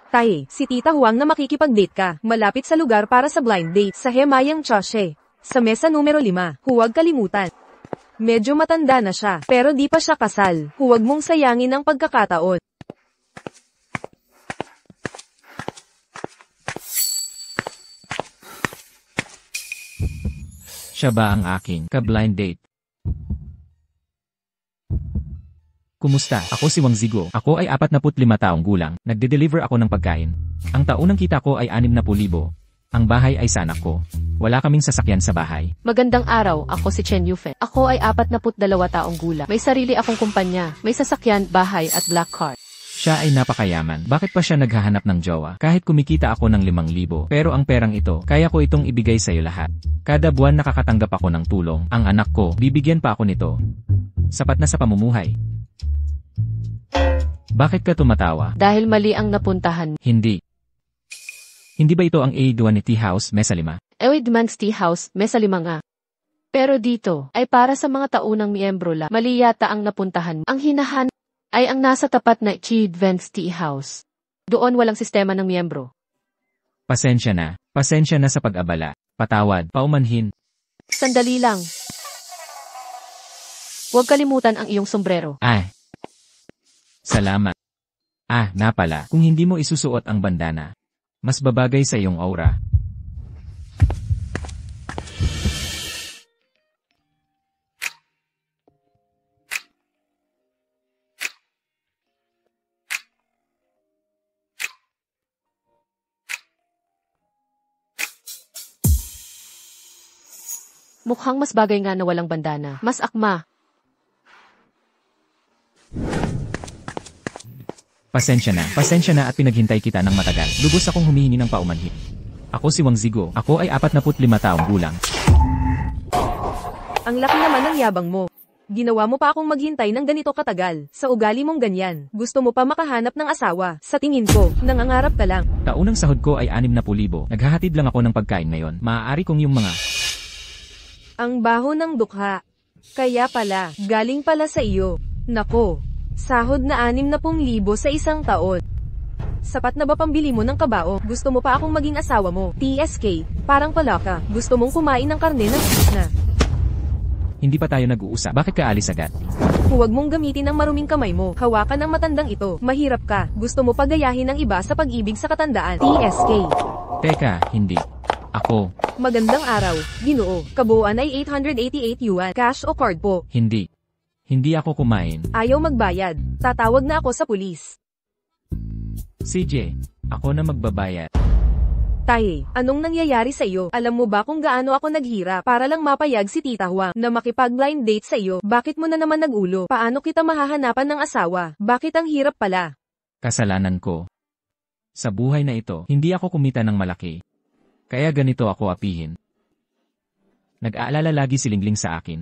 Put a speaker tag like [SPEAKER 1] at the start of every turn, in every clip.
[SPEAKER 1] Tay, si Tita Huang na makikipag-date ka, malapit sa lugar para sa blind date sa Hemayang Choshe. Sa mesa numero 5, huwag kalimutan. Medyo matanda na siya, pero di pa siya kasal. Huwag mong sayangin ang pagkakataon.
[SPEAKER 2] Siya ba ang aking ka-blind date? Kumusta? Ako si Wang Zigo. Ako ay 45 taong gulang. Nagde-deliver ako ng pagkain. Ang taunang kita ko ay 60,000. Ang bahay ay sa anak ko. Wala kaming sasakyan sa bahay.
[SPEAKER 3] Magandang araw, ako si Chen Yufen. Ako ay 42 taong gulang. May sarili akong kumpanya. May sasakyan, bahay at black car.
[SPEAKER 2] Siya ay napakayaman. Bakit pa siya naghahanap ng jowa? Kahit kumikita ako ng 5,000, pero ang perang ito, kaya ko itong ibigay sa'yo lahat. Kada buwan nakakatanggap ako ng tulong. Ang anak ko, bibigyan pa ako nito. Sapat na sa pamumuhay. Bakit ka tumatawa?
[SPEAKER 3] Dahil mali ang napuntahan.
[SPEAKER 2] Hindi. Hindi ba ito ang A2 Tea House, Mesa 5?
[SPEAKER 3] Ewadman's Tea House, Mesa 5 nga. Pero dito, ay para sa mga taunang miyembro la. Mali yata ang napuntahan. Ang hinahan ay ang nasa tapat na Ewadman's Tea House. Doon walang sistema ng miyembro.
[SPEAKER 2] Pasensya na. Pasensya na sa pag-abala. Patawad, paumanhin.
[SPEAKER 3] Sandali lang. Huwag kalimutan ang iyong sombrero.
[SPEAKER 2] Salamat. Na pala, kung hindi mo isusuot ang bandana, mas babagay sa iyong aura.
[SPEAKER 3] Mukhang mas bagay nga na walang bandana. Mas akma.
[SPEAKER 2] Pasensya na at pinaghintay kita ng matagal. Lubos akong humihingi ng paumanhin. Ako si Wang Zigo. Ako ay 45 taong gulang.
[SPEAKER 1] Ang laki naman ng yabang mo. Ginawa mo pa akong maghintay ng ganito katagal. Sa ugali mong ganyan, gusto mo pa makahanap ng asawa. Sa tingin ko, nangangarap ka lang.
[SPEAKER 2] Taunang sahod ko ay 60,000. Naghahatid lang ako ng pagkain ngayon. Maaari kong yung mga...
[SPEAKER 1] Ang baho ng dukha. Kaya pala, galing pala sa iyo. Nako, sahod na 60,000 sa isang taon. Sapat na ba pambili mo ng kabao? Gusto mo pa akong maging asawa mo? TSK, parang pala ka. Gusto mong kumain ng karne ng na.
[SPEAKER 2] Hindi pa tayo nag-uusap. Bakit ka alis agad?
[SPEAKER 1] Huwag mong gamitin ang maruming kamay mo. Hawakan ang matandang ito. Mahirap ka. Gusto mo pagayahin ng iba sa pag-ibig sa katandaan. TSK.
[SPEAKER 2] Teka, hindi. Ako.
[SPEAKER 1] Magandang araw, Ginoo. Kabuuan ay 888 yuan. Cash o card po?
[SPEAKER 2] Hindi. Hindi ako kumain.
[SPEAKER 1] Ayaw magbayad. Tatawag na ako sa pulis.
[SPEAKER 2] CJ, ako na magbabayad.
[SPEAKER 1] Tay, anong nangyayari sa iyo? Alam mo ba kung gaano ako naghirap para lang mapayag si Tita Huang na makipag-blind date sa iyo? Bakit mo na naman nag-ulo? Paano kita mahahanapan ng asawa? Bakit ang hirap pala?
[SPEAKER 2] Kasalanan ko. Sa buhay na ito, hindi ako kumita ng malaki. Kaya ganito ako apihin. Nag-aalala lagi si Lingling sa akin.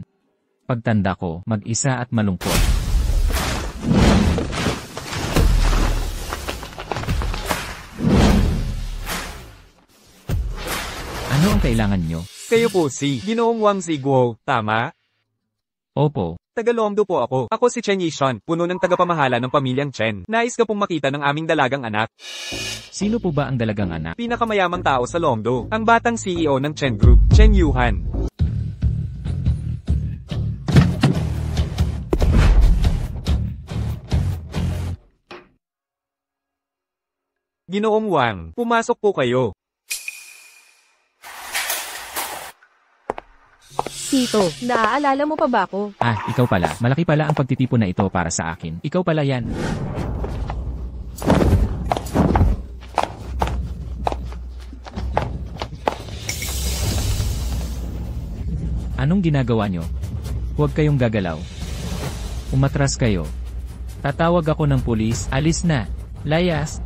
[SPEAKER 2] Pagtanda ko, mag-isa at malungkot. Ano ang kailangan nyo?
[SPEAKER 4] Kayo po si Ginoong Wang Zigo, tama?
[SPEAKER 2] Opo.
[SPEAKER 4] Taga-Longdo po ako. Ako si Chen Yishan, puno ng tagapamahala ng pamilyang Chen. Nais ka pong makita ng aming dalagang anak.
[SPEAKER 2] Sino po ba ang dalagang anak?
[SPEAKER 4] Pinakamayamang tao sa Longdo, ang batang CEO ng Chen Group, Chen Yuhan. Ginoong Wang, pumasok po kayo.
[SPEAKER 1] Tito, naaalala mo pa ba ako?
[SPEAKER 2] Ikaw pala. Malaki pala ang pagtitipon na ito para sa akin. Ikaw pala yan. Anong ginagawa nyo? Huwag kayong gagalaw. Umatras kayo. Tatawag ako ng pulis. Alis na. Layas.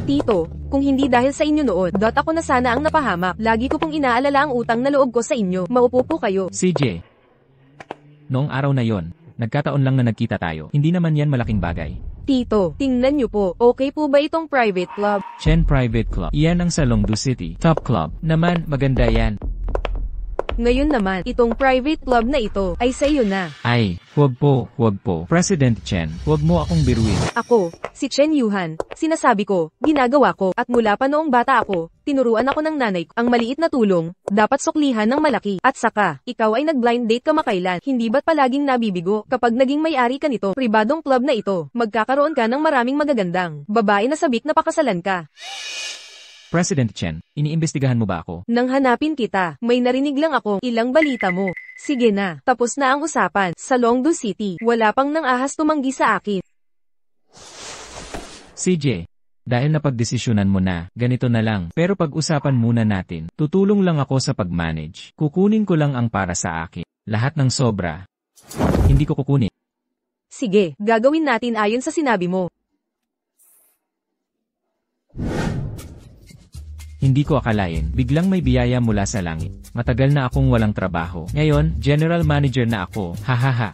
[SPEAKER 1] Tito, kung hindi dahil sa inyo noon, ako na sana ang napahamak. Lagi ko pong inaalala ang utang na loob ko sa inyo. Maupo po kayo.
[SPEAKER 2] CJ. Noong araw na yon, nagkataon lang na nagkita tayo. Hindi naman yan malaking bagay.
[SPEAKER 1] Tito, tingnan niyo po. Okay po ba itong private club?
[SPEAKER 2] Chen Private Club. Iyan ang sa Longdu City. Top Club. Naman, maganda yan.
[SPEAKER 1] Ngayon naman, itong private club na ito, ay sa iyo na.
[SPEAKER 2] Ay, huwag po. President Chen, huwag mo akong biruin.
[SPEAKER 1] Ako, si Chen Yuhan, sinasabi ko, ginagawa ko, at mula pa noong bata ako, tinuruan ako ng nanay ko, ang maliit na tulong, dapat suklihan ng malaki. At saka, ikaw ay nag-blind date kamakailan, hindi ba't palaging nabibigo? Kapag naging may-ari ka nito, pribadong club na ito, magkakaroon ka ng maraming magagandang babae na sabik na pakasalan ka.
[SPEAKER 2] President Chen, iniimbestigahan mo ba ako?
[SPEAKER 1] Nang hanapin kita, may narinig lang ako, ilang balita mo. Sige na, tapos na ang usapan, sa Longdu City, wala pang nang ahas tumanggi sa akin.
[SPEAKER 2] CJ, dahil napagdesisyonan mo na, ganito na lang, pero pag-usapan muna natin, tutulong lang ako sa pag-manage. Kukunin ko lang ang para sa akin. Lahat ng sobra, hindi ko kukunin.
[SPEAKER 1] Sige, gagawin natin ayon sa sinabi mo.
[SPEAKER 2] Hindi ko akalain, biglang may biyaya mula sa langit. Matagal na akong walang trabaho. Ngayon, general manager na ako, hahaha.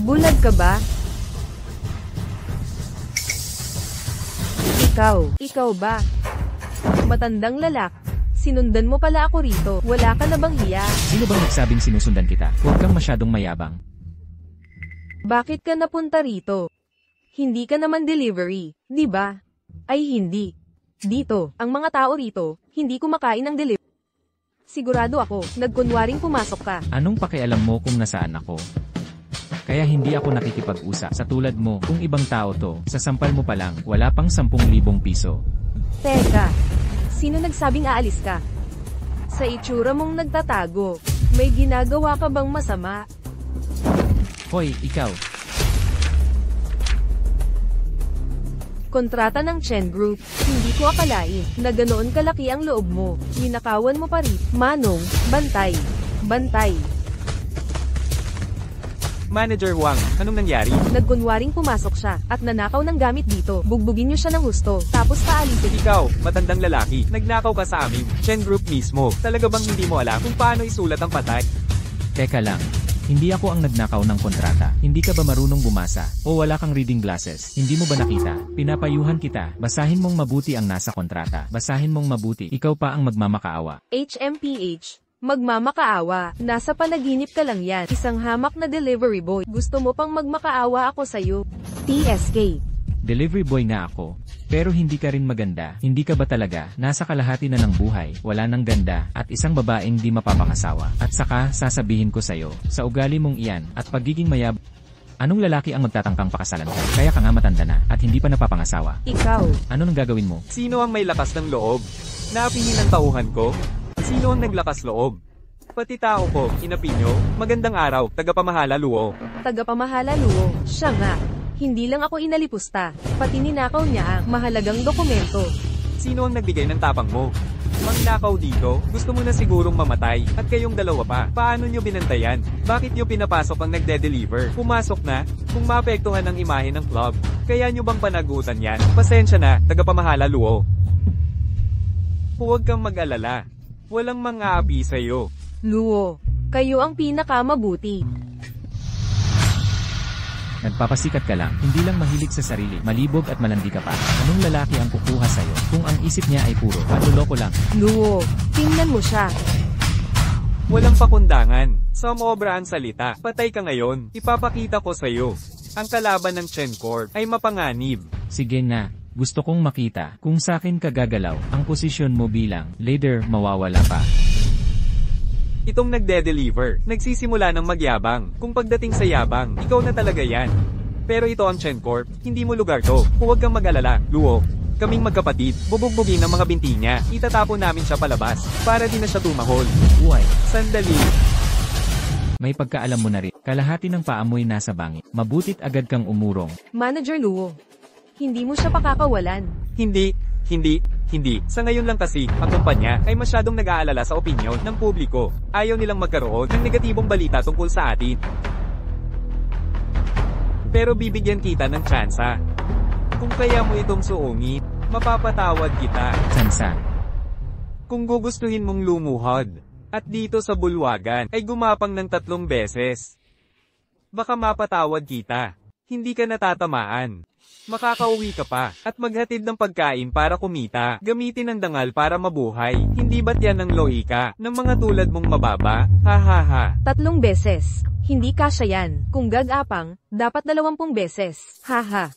[SPEAKER 1] Bulag ka ba? Ikaw ba? Matandang lalaki. Sinundan mo pala ako rito. Wala ka na bang hiya?
[SPEAKER 2] Sino bang nagsabing sinusundan kita? Huwag kang masyadong mayabang.
[SPEAKER 1] Bakit ka napunta rito? Hindi ka naman delivery, di ba? Ay hindi. Dito, ang mga tao rito, hindi kumakain ng delivery. Sigurado ako, nagkunwaring pumasok ka.
[SPEAKER 2] Anong pakialam mo kung nasaan ako? Kaya hindi ako nakikipag-usap. Sa tulad mo, kung ibang tao to, sa sampal mo pa lang, wala pang 10,000 piso.
[SPEAKER 1] Teka, sino nagsabing aalis ka? Sa itsura mong nagtatago, may ginagawa ka bang masama?
[SPEAKER 2] Hoy, ikaw.
[SPEAKER 1] Kontrata ng Chen Group, hindi ko akalain na ganoon kalaki ang loob mo. Ninakawan mo pa rin. Manong, bantay.
[SPEAKER 4] Manager Wang, anong nangyari?
[SPEAKER 1] Nagkunwaring pumasok siya, at nanakaw ng gamit dito. Bugbugin niyo siya ng husto, tapos paalisin.
[SPEAKER 4] Ikaw, matandang lalaki, nagnakaw ka sa amin, Chen Group mismo. Talaga bang hindi mo alam kung paano isulat ang patay?
[SPEAKER 2] Teka lang. Hindi ako ang nagnakaw ng kontrata. Hindi ka ba marunong bumasa? O wala kang reading glasses? Hindi mo ba nakita? Pinapayuhan kita. Basahin mong mabuti ang nasa kontrata. Basahin mong mabuti. Ikaw pa ang magmamakaawa.
[SPEAKER 1] HMPH. Magmamakaawa. Nasa panaginip ka lang yan. Isang hamak na delivery boy. Gusto mo pang magmakaawa ako sa'yo. TSK.
[SPEAKER 2] Delivery boy nga ako. Pero hindi ka rin maganda. Hindi ka ba talaga? Nasa kalahati na ng buhay, wala nang ganda, at isang babaeng di mapapangasawa. At saka, sasabihin ko sa'yo, sa ugali mong iyan, at pagiging mayab... Anong lalaki ang magtatangkang pakasalan ka? Kaya ka nga matanda na, at hindi pa napapangasawa.
[SPEAKER 1] Ikaw.
[SPEAKER 2] Ano nang gagawin mo?
[SPEAKER 4] Sino ang may lakas ng loob? Naapingin ang tauhan ko? Sino ang naglakas loob? Pati tao ko, inapinyo, magandang araw, tagapamahala Luo.
[SPEAKER 1] Tagapamahala Luo. Siya nga. Hindi lang ako inalipusta, pati ninakaw niya ang mahalagang dokumento.
[SPEAKER 4] Sino ang nagbigay ng tapang mo? Mangnakaw dito, gusto mo na sigurong mamatay, at kayong dalawa pa, paano nyo binantayan? Bakit nyo pinapasok ang nagde-deliver? Pumasok na, kung maapektuhan ang imahe ng club. Kaya nyo bang panagutan yan? Pasensya na, tagapamahala Luo. Huwag kang mag-alala. Walang mang-aapi sa'yo.
[SPEAKER 1] Luo, kayo ang pinakamabuti.
[SPEAKER 2] Nagpapasikat ka lang, hindi lang mahilig sa sarili, malibog at malandi ka pa. Anong lalaki ang kukuha sa'yo kung ang isip niya ay puro panloloko lang?
[SPEAKER 1] Luo, tingnan mo siya.
[SPEAKER 4] Walang pakundangan. Sumobra ang salita. Patay ka ngayon. Ipapakita ko sa'yo. Ang kalaban ng Chen Corp ay mapanganib.
[SPEAKER 2] Sige na, gusto kong makita. Kung sa'kin ka gagalaw, ang posisyon mo bilang leader mawawala pa.
[SPEAKER 4] Itong nagde-deliver, nagsisimula ng magyabang. Kung pagdating sa yabang, ikaw na talaga yan. Pero ito ang Chen Corp, hindi mo lugar to. Huwag kang mag-alala, Luo. Kaming magkapatid, bubugbugin ang mga binti niya. Itatapon namin siya palabas, para di na siya tumahol.
[SPEAKER 2] Uy,
[SPEAKER 4] Sandali.
[SPEAKER 2] may pagkaalam mo na rin. Kalahati ng paamoy nasa bangit. Mabutit agad kang umurong.
[SPEAKER 1] Manager Luo, hindi mo siya pakakawalan.
[SPEAKER 4] Hindi. Sa ngayon lang kasi, ang kumpanya ay masyadong nag-aalala sa opinyon ng publiko. Ayaw nilang magkaroon ng negatibong balita tungkol sa atin. Pero bibigyan kita ng tsansa. Kung kaya mo itong suungit, mapapatawad kita.
[SPEAKER 2] Sansa.
[SPEAKER 4] Kung gugustuhin mong lumuhod, at dito sa bulwagan ay gumapang ng 3 beses. Baka mapatawad kita. Hindi ka natatamaan. Makakauwi ka pa, at maghatid ng pagkain para kumita. Gamitin ang dangal para mabuhay. Hindi ba't yan ang lohika ng mga tulad mong mababa? Ha ha ha.
[SPEAKER 1] 3 beses. Hindi kasya yan. Kung gag-apang, dapat 20 beses. Haha.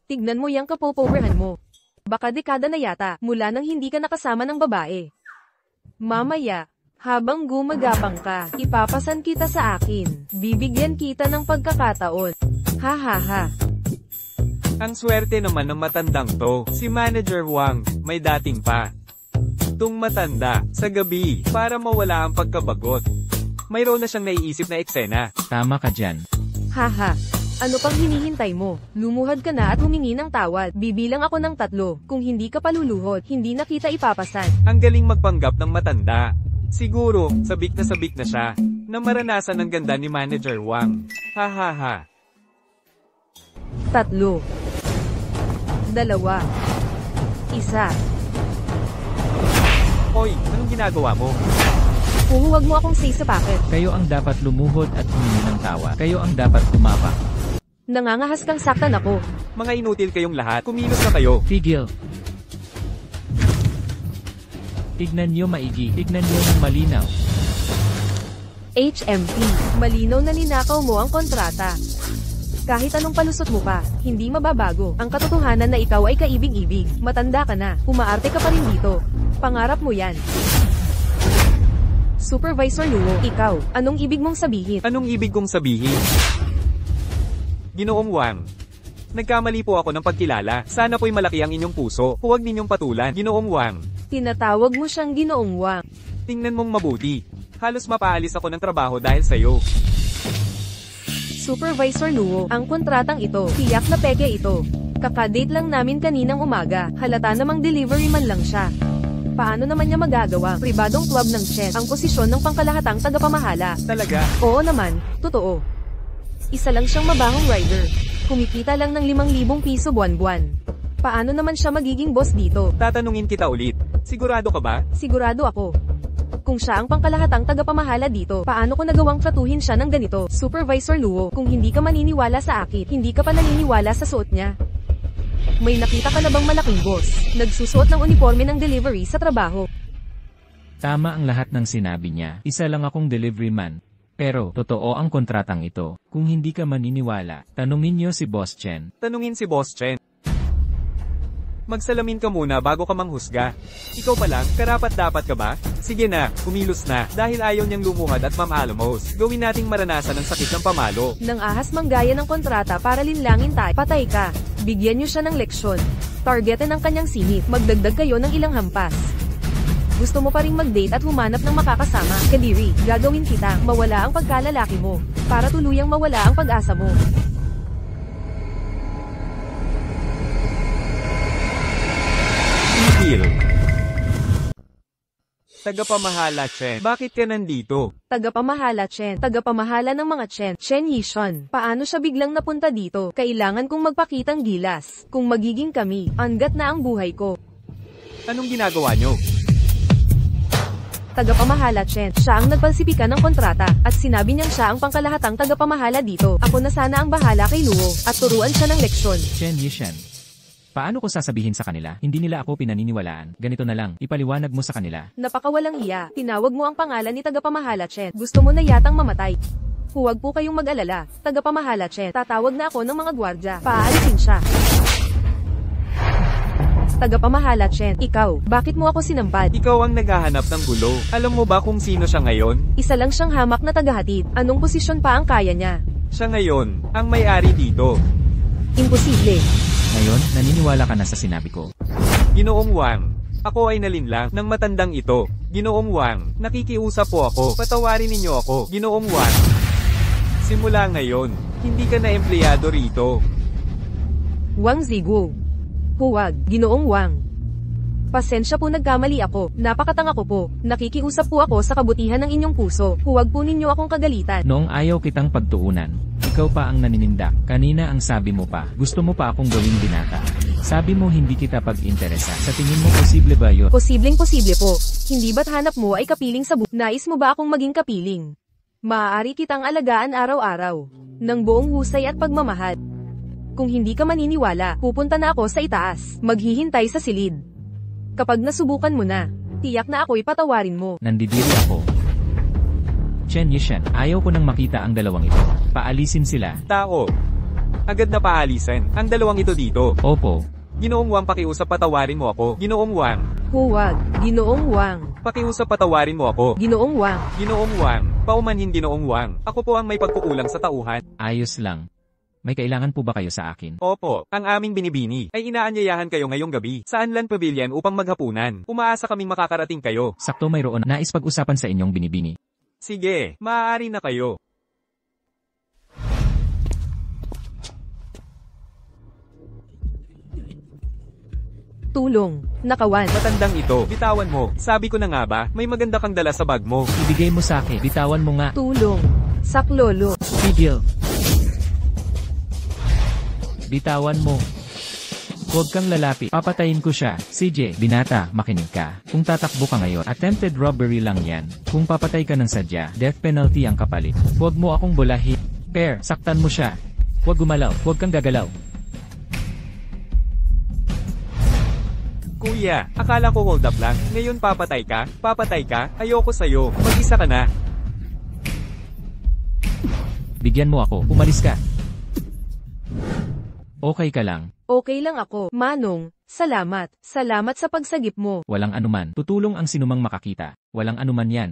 [SPEAKER 1] Tignan mo yung kapopowerhan mo. Baka dekada na yata, mula nang hindi ka nakasama ng babae. Mamaya, habang gumagapang ka, ipapasan kita sa akin. Bibigyan kita ng pagkakataon. Ha ha ha.
[SPEAKER 4] Ang swerte naman ng matandang to, si Manager Wang, may dating pa. Tung matanda, sa gabi, para mawala ang pagkabagot. Mayroon na siyang naiisip na eksena.
[SPEAKER 2] Tama ka dyan.
[SPEAKER 1] Haha. Ano pang hinihintay mo? Lumuhad ka na at humingi ng tawad. Bibilang ako ng 3. Kung hindi ka paluluhod, hindi na kita ipapasan.
[SPEAKER 4] Ang galing magpanggap ng matanda. Siguro, sabik na siya, na maranasan ng ganda ni Manager Wang. Ha ha ha.
[SPEAKER 1] 3, 2, 1.
[SPEAKER 4] Hoy, anong ginagawa mo?
[SPEAKER 1] Huwag mo akong say sa packet.
[SPEAKER 2] Kayo ang dapat lumuhod at humingi ng tawa. Kayo ang dapat kumapa.
[SPEAKER 1] Nangangahas kang saktan ako.
[SPEAKER 4] Mga inutil kayong lahat, kumilos na kayo.
[SPEAKER 2] Tigil. Tignan nyo maigi. Tignan nyo ng malinaw.
[SPEAKER 1] HMP, malinaw na ninakaw mo ang kontrata. Kahit anong palusot mo pa, hindi mababago ang katotohanan na ikaw ay kaibig-ibig. Matanda ka na, umaarte ka pa rin dito. Pangarap mo yan. Supervisor Luo, ikaw, anong ibig mong sabihin?
[SPEAKER 4] Anong ibig kong sabihin? Ginoong Wang, nagkamali po ako ng pagkilala. Sana po'y malaki ang inyong puso. Huwag ninyong patulan. Ginoong Wang,
[SPEAKER 1] Tinatawag mo siyang Ginoong Wang.
[SPEAKER 4] tingnan mong mabuti. Halos mapaalis ako ng trabaho dahil sa'yo.
[SPEAKER 1] Supervisor Luo, ang kontratang ito, tiyak na peke ito. Kakadate lang namin kaninang umaga, halata namang delivery man lang siya. Paano naman niya magagawa? Pribadong club ng chess, ang posisyon ng pangkalahatang tagapamahala.
[SPEAKER 4] Talaga?
[SPEAKER 1] Oo naman, totoo. Isa lang siyang mabahong rider. Kumikita lang ng 5,000 piso buwan-buwan. Paano naman siya magiging boss dito?
[SPEAKER 4] Tatanungin kita ulit. Sigurado ka ba?
[SPEAKER 1] Sigurado ako. Kung siya ang pangkalahatang tagapamahala dito, paano ko nagawang tratuhin siya ng ganito? Supervisor Luo, kung hindi ka maniniwala sa akin, hindi ka pa naniniwala sa suot niya. May nakita ka na bang malaking boss? Nagsusuot ng uniforme ng delivery sa trabaho.
[SPEAKER 2] Tama ang lahat ng sinabi niya. Isa lang akong delivery man. Pero, totoo ang kontratang ito. Kung hindi ka maniniwala, tanungin niyo si Boss Chen.
[SPEAKER 4] Tanungin si Boss Chen. Magsalamin ka muna bago ka manghusga. Ikaw pa lang, karapat-dapat ka ba? Sige na, kumilos na. Dahil ayaw niyang lumuhad at mamaalamos. Gawin nating maranasan ang sakit ng pamalo.
[SPEAKER 1] Nang ahas manggaya ng kontrata para linlangin tayo, patay ka. Bigyan niyo siya ng leksyon. Targetin ang kanyang singit. Magdagdag kayo ng ilang hampas. Gusto mo pa ring mag-date at humanap ng makakasama? Kadiri, gagawin kita, mawala ang pagkalalaki mo. Para tuluyang mawala ang pag-asa mo.
[SPEAKER 4] Deal. Tagapamahala Chen, bakit ka nandito?
[SPEAKER 1] Tagapamahala Chen, tagapamahala ng mga Chen, Chen Yishun. Paano siya biglang napunta dito? Kailangan kong magpakitang gilas. Kung magiging kami, anggat na ang buhay ko.
[SPEAKER 4] Anong ginagawa nyo?
[SPEAKER 1] Tagapamahala Chen, siya ang nagpalsipikan ng kontrata, at sinabi niyang siya ang pangkalahatang tagapamahala dito. Ako na sana ang bahala kay Luo, at turuan siya ng leksyon.
[SPEAKER 2] Chen Yishan. Paano ko sasabihin sa kanila? Hindi nila ako pinaniniwalaan. Ganito na lang, ipaliwanag mo sa kanila.
[SPEAKER 1] Napakawalang iya, tinawag mo ang pangalan ni tagapamahala Chen. Gusto mo na yatang mamatay. Huwag po kayong mag-alala, tagapamahala Chen. Tatawag na ako ng mga gwardya. Paalisin siya. Tagapamahala Chen, ikaw, bakit mo ako sinampad?
[SPEAKER 4] Ikaw ang naghahanap ng gulo. Alam mo ba kung sino siya ngayon?
[SPEAKER 1] Isa lang siyang hamak na tagahatid. Anong posisyon pa ang kaya niya?
[SPEAKER 4] Siya ngayon, ang may-ari dito.
[SPEAKER 1] Imposible.
[SPEAKER 2] Ngayon, naniniwala ka na sa sinabi ko.
[SPEAKER 4] Ginoong Wang, ako ay nalinlang ng matandang ito. Ginoong Wang, nakikiusap po ako. Patawarin ninyo ako. Ginoong Wang. Simula ngayon, hindi ka na empleyado rito.
[SPEAKER 1] Wang Zigu. Huwag, Ginoong Wang. Pasensya po, nagkamali ako. Napakatanga ko po. Nakikiusap po ako sa kabutihan ng inyong puso. Huwag po ninyo akong kagalitan.
[SPEAKER 2] Noong ayaw kitang pagtuunan, ikaw pa ang naninindak. Kanina ang sabi mo pa, gusto mo pa akong gawing binata. Sabi mo hindi kita pag-interesa. Sa tingin mo posible ba yun?
[SPEAKER 1] Posibleng posible po. Hindi ba't hanap mo ay kapiling sa Nais mo ba akong maging kapiling? Maaari kitang alagaan araw-araw, ng buong husay at pagmamahal. Kung hindi ka maniniwala, pupunta na ako sa itaas, maghihintay sa silid. Kapag nasubukan mo na, tiyak na ako'y patawarin mo.
[SPEAKER 2] Nandidiri ako. Chen Yishan, ayaw ko nang makita ang dalawang ito. Paalisin sila.
[SPEAKER 4] Tao. Agad na paalisan. Ang dalawang ito dito.
[SPEAKER 2] Opo.
[SPEAKER 4] Ginoong Wang, pakiusap patawarin mo ako. Ginoong Wang.
[SPEAKER 1] Huwag, Ginoong Wang.
[SPEAKER 4] Pakiusap patawarin mo ako.
[SPEAKER 1] Ginoong Wang.
[SPEAKER 4] Ginoong Wang. Paumanhin Ginoong Wang. Ako po ang may pagkukulang sa tauhan.
[SPEAKER 2] Ayos lang. May kailangan po ba kayo sa akin?
[SPEAKER 4] Opo, ang aming binibini ay inaanyayahan kayo ngayong gabi sa Anlan Pavilion upang maghapunan. Umaasa kaming makakarating kayo.
[SPEAKER 2] Sakto mayroon nais pag-usapan sa inyong binibini.
[SPEAKER 4] Sige, maaari na kayo.
[SPEAKER 1] Tulong, nakawan.
[SPEAKER 4] Matandang ito, bitawan mo. Sabi ko na nga ba, may maganda kang dala sa bag mo.
[SPEAKER 2] Ibigay mo sa akin. Bitawan mo nga.
[SPEAKER 1] Tulong, saklolo.
[SPEAKER 2] Tigil. Bitawan mo. Huwag kang lalapit. Papatayin ko siya. CJ, binata, makinig ka. Kung tatakbo ka ngayon, attempted robbery lang yan. Kung papatay ka ng sadya, death penalty ang kapalit. Huwag mo akong bulahin. Pair, saktan mo siya. Huwag gumalaw. Huwag kang gagalaw.
[SPEAKER 4] Kuya, akala ko hold up lang. Ngayon papatay ka? Papatay ka? Ayoko sa'yo. Mag-isa ka na.
[SPEAKER 2] Bigyan mo ako. Umalis ka. Okay ka lang.
[SPEAKER 1] Okay lang ako. Manong, salamat. Salamat sa pagsagip mo.
[SPEAKER 2] Walang anuman. Tutulong ang sinumang makakita. Walang anuman yan.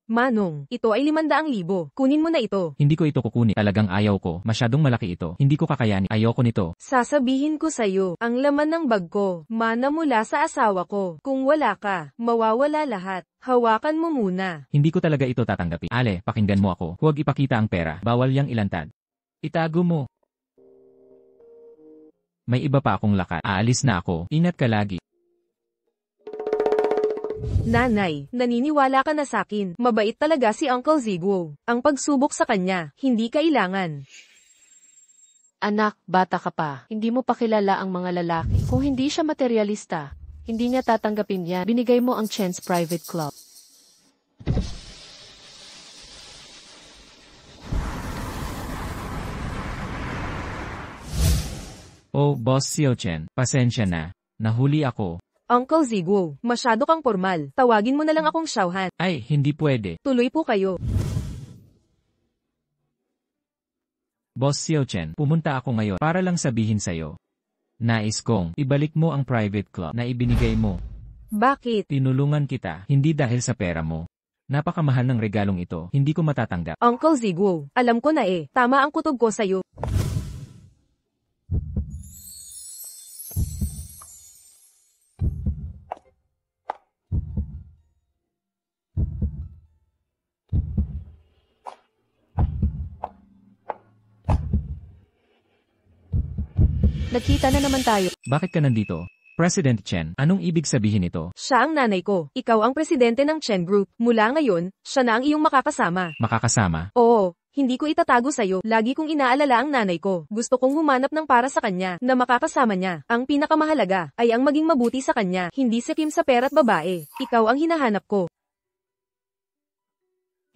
[SPEAKER 1] Manong, ito ay 500,000. Kunin mo na ito.
[SPEAKER 2] Hindi ko ito kukunin. Talagang ayaw ko. Masyadong malaki ito. Hindi ko kakayanin. Ayoko nito.
[SPEAKER 1] Sasabihin ko sa'yo, ang laman ng bag ko, mana mula sa asawa ko. Kung wala ka, mawawala lahat. Hawakan mo muna.
[SPEAKER 2] Hindi ko talaga ito tatanggapin. Ale, pakinggan mo ako. Huwag ipakita ang pera. Bawal yang ilantad. Itago mo. May iba pa akong lakat. Aalis na ako. Ingat ka lagi.
[SPEAKER 1] Nanay, naniniwala ka na sakin. Mabait talaga si Uncle Ziguo. Ang pagsubok sa kanya, hindi kailangan.
[SPEAKER 3] Anak, bata ka pa. Hindi mo pa kilala ang mga lalaki. Kung hindi siya materialista, hindi niya tatanggapin yan. Binigay mo ang Chen's private club.
[SPEAKER 2] Oh, Boss Xiao Chen, pasensya na. Nahuli ako.
[SPEAKER 1] Uncle Ziguo, masyado kang formal. Tawagin mo na lang akong Xiaohan.
[SPEAKER 2] Ay, hindi pwede.
[SPEAKER 1] Tuloy po kayo.
[SPEAKER 2] Boss Xiao Chen, pumunta ako ngayon para lang sabihin sa'yo. Nais kong ibalik mo ang private club na ibinigay mo.
[SPEAKER 1] Bakit?
[SPEAKER 2] Tinulungan kita, hindi dahil sa pera mo. Napakamahal ng regalong ito, hindi ko matatanggap.
[SPEAKER 1] Uncle Ziguo, alam ko na tama ang kutob ko sa'yo.
[SPEAKER 3] Nagkita na naman tayo.
[SPEAKER 2] Bakit ka nandito? President Chen, anong ibig sabihin ito?
[SPEAKER 1] Siya ang nanay ko. Ikaw ang presidente ng Chen Group. Mula ngayon, siya na ang iyong makakasama.
[SPEAKER 2] Makakasama?
[SPEAKER 1] Oo, hindi ko itatago sa'yo. Lagi kong inaalala ang nanay ko. Gusto kong humanap ng para sa kanya, na makakasama niya. Ang pinakamahalaga, ay ang maging mabuti sa kanya, hindi si Kim sa pera't babae. Ikaw ang hinahanap ko.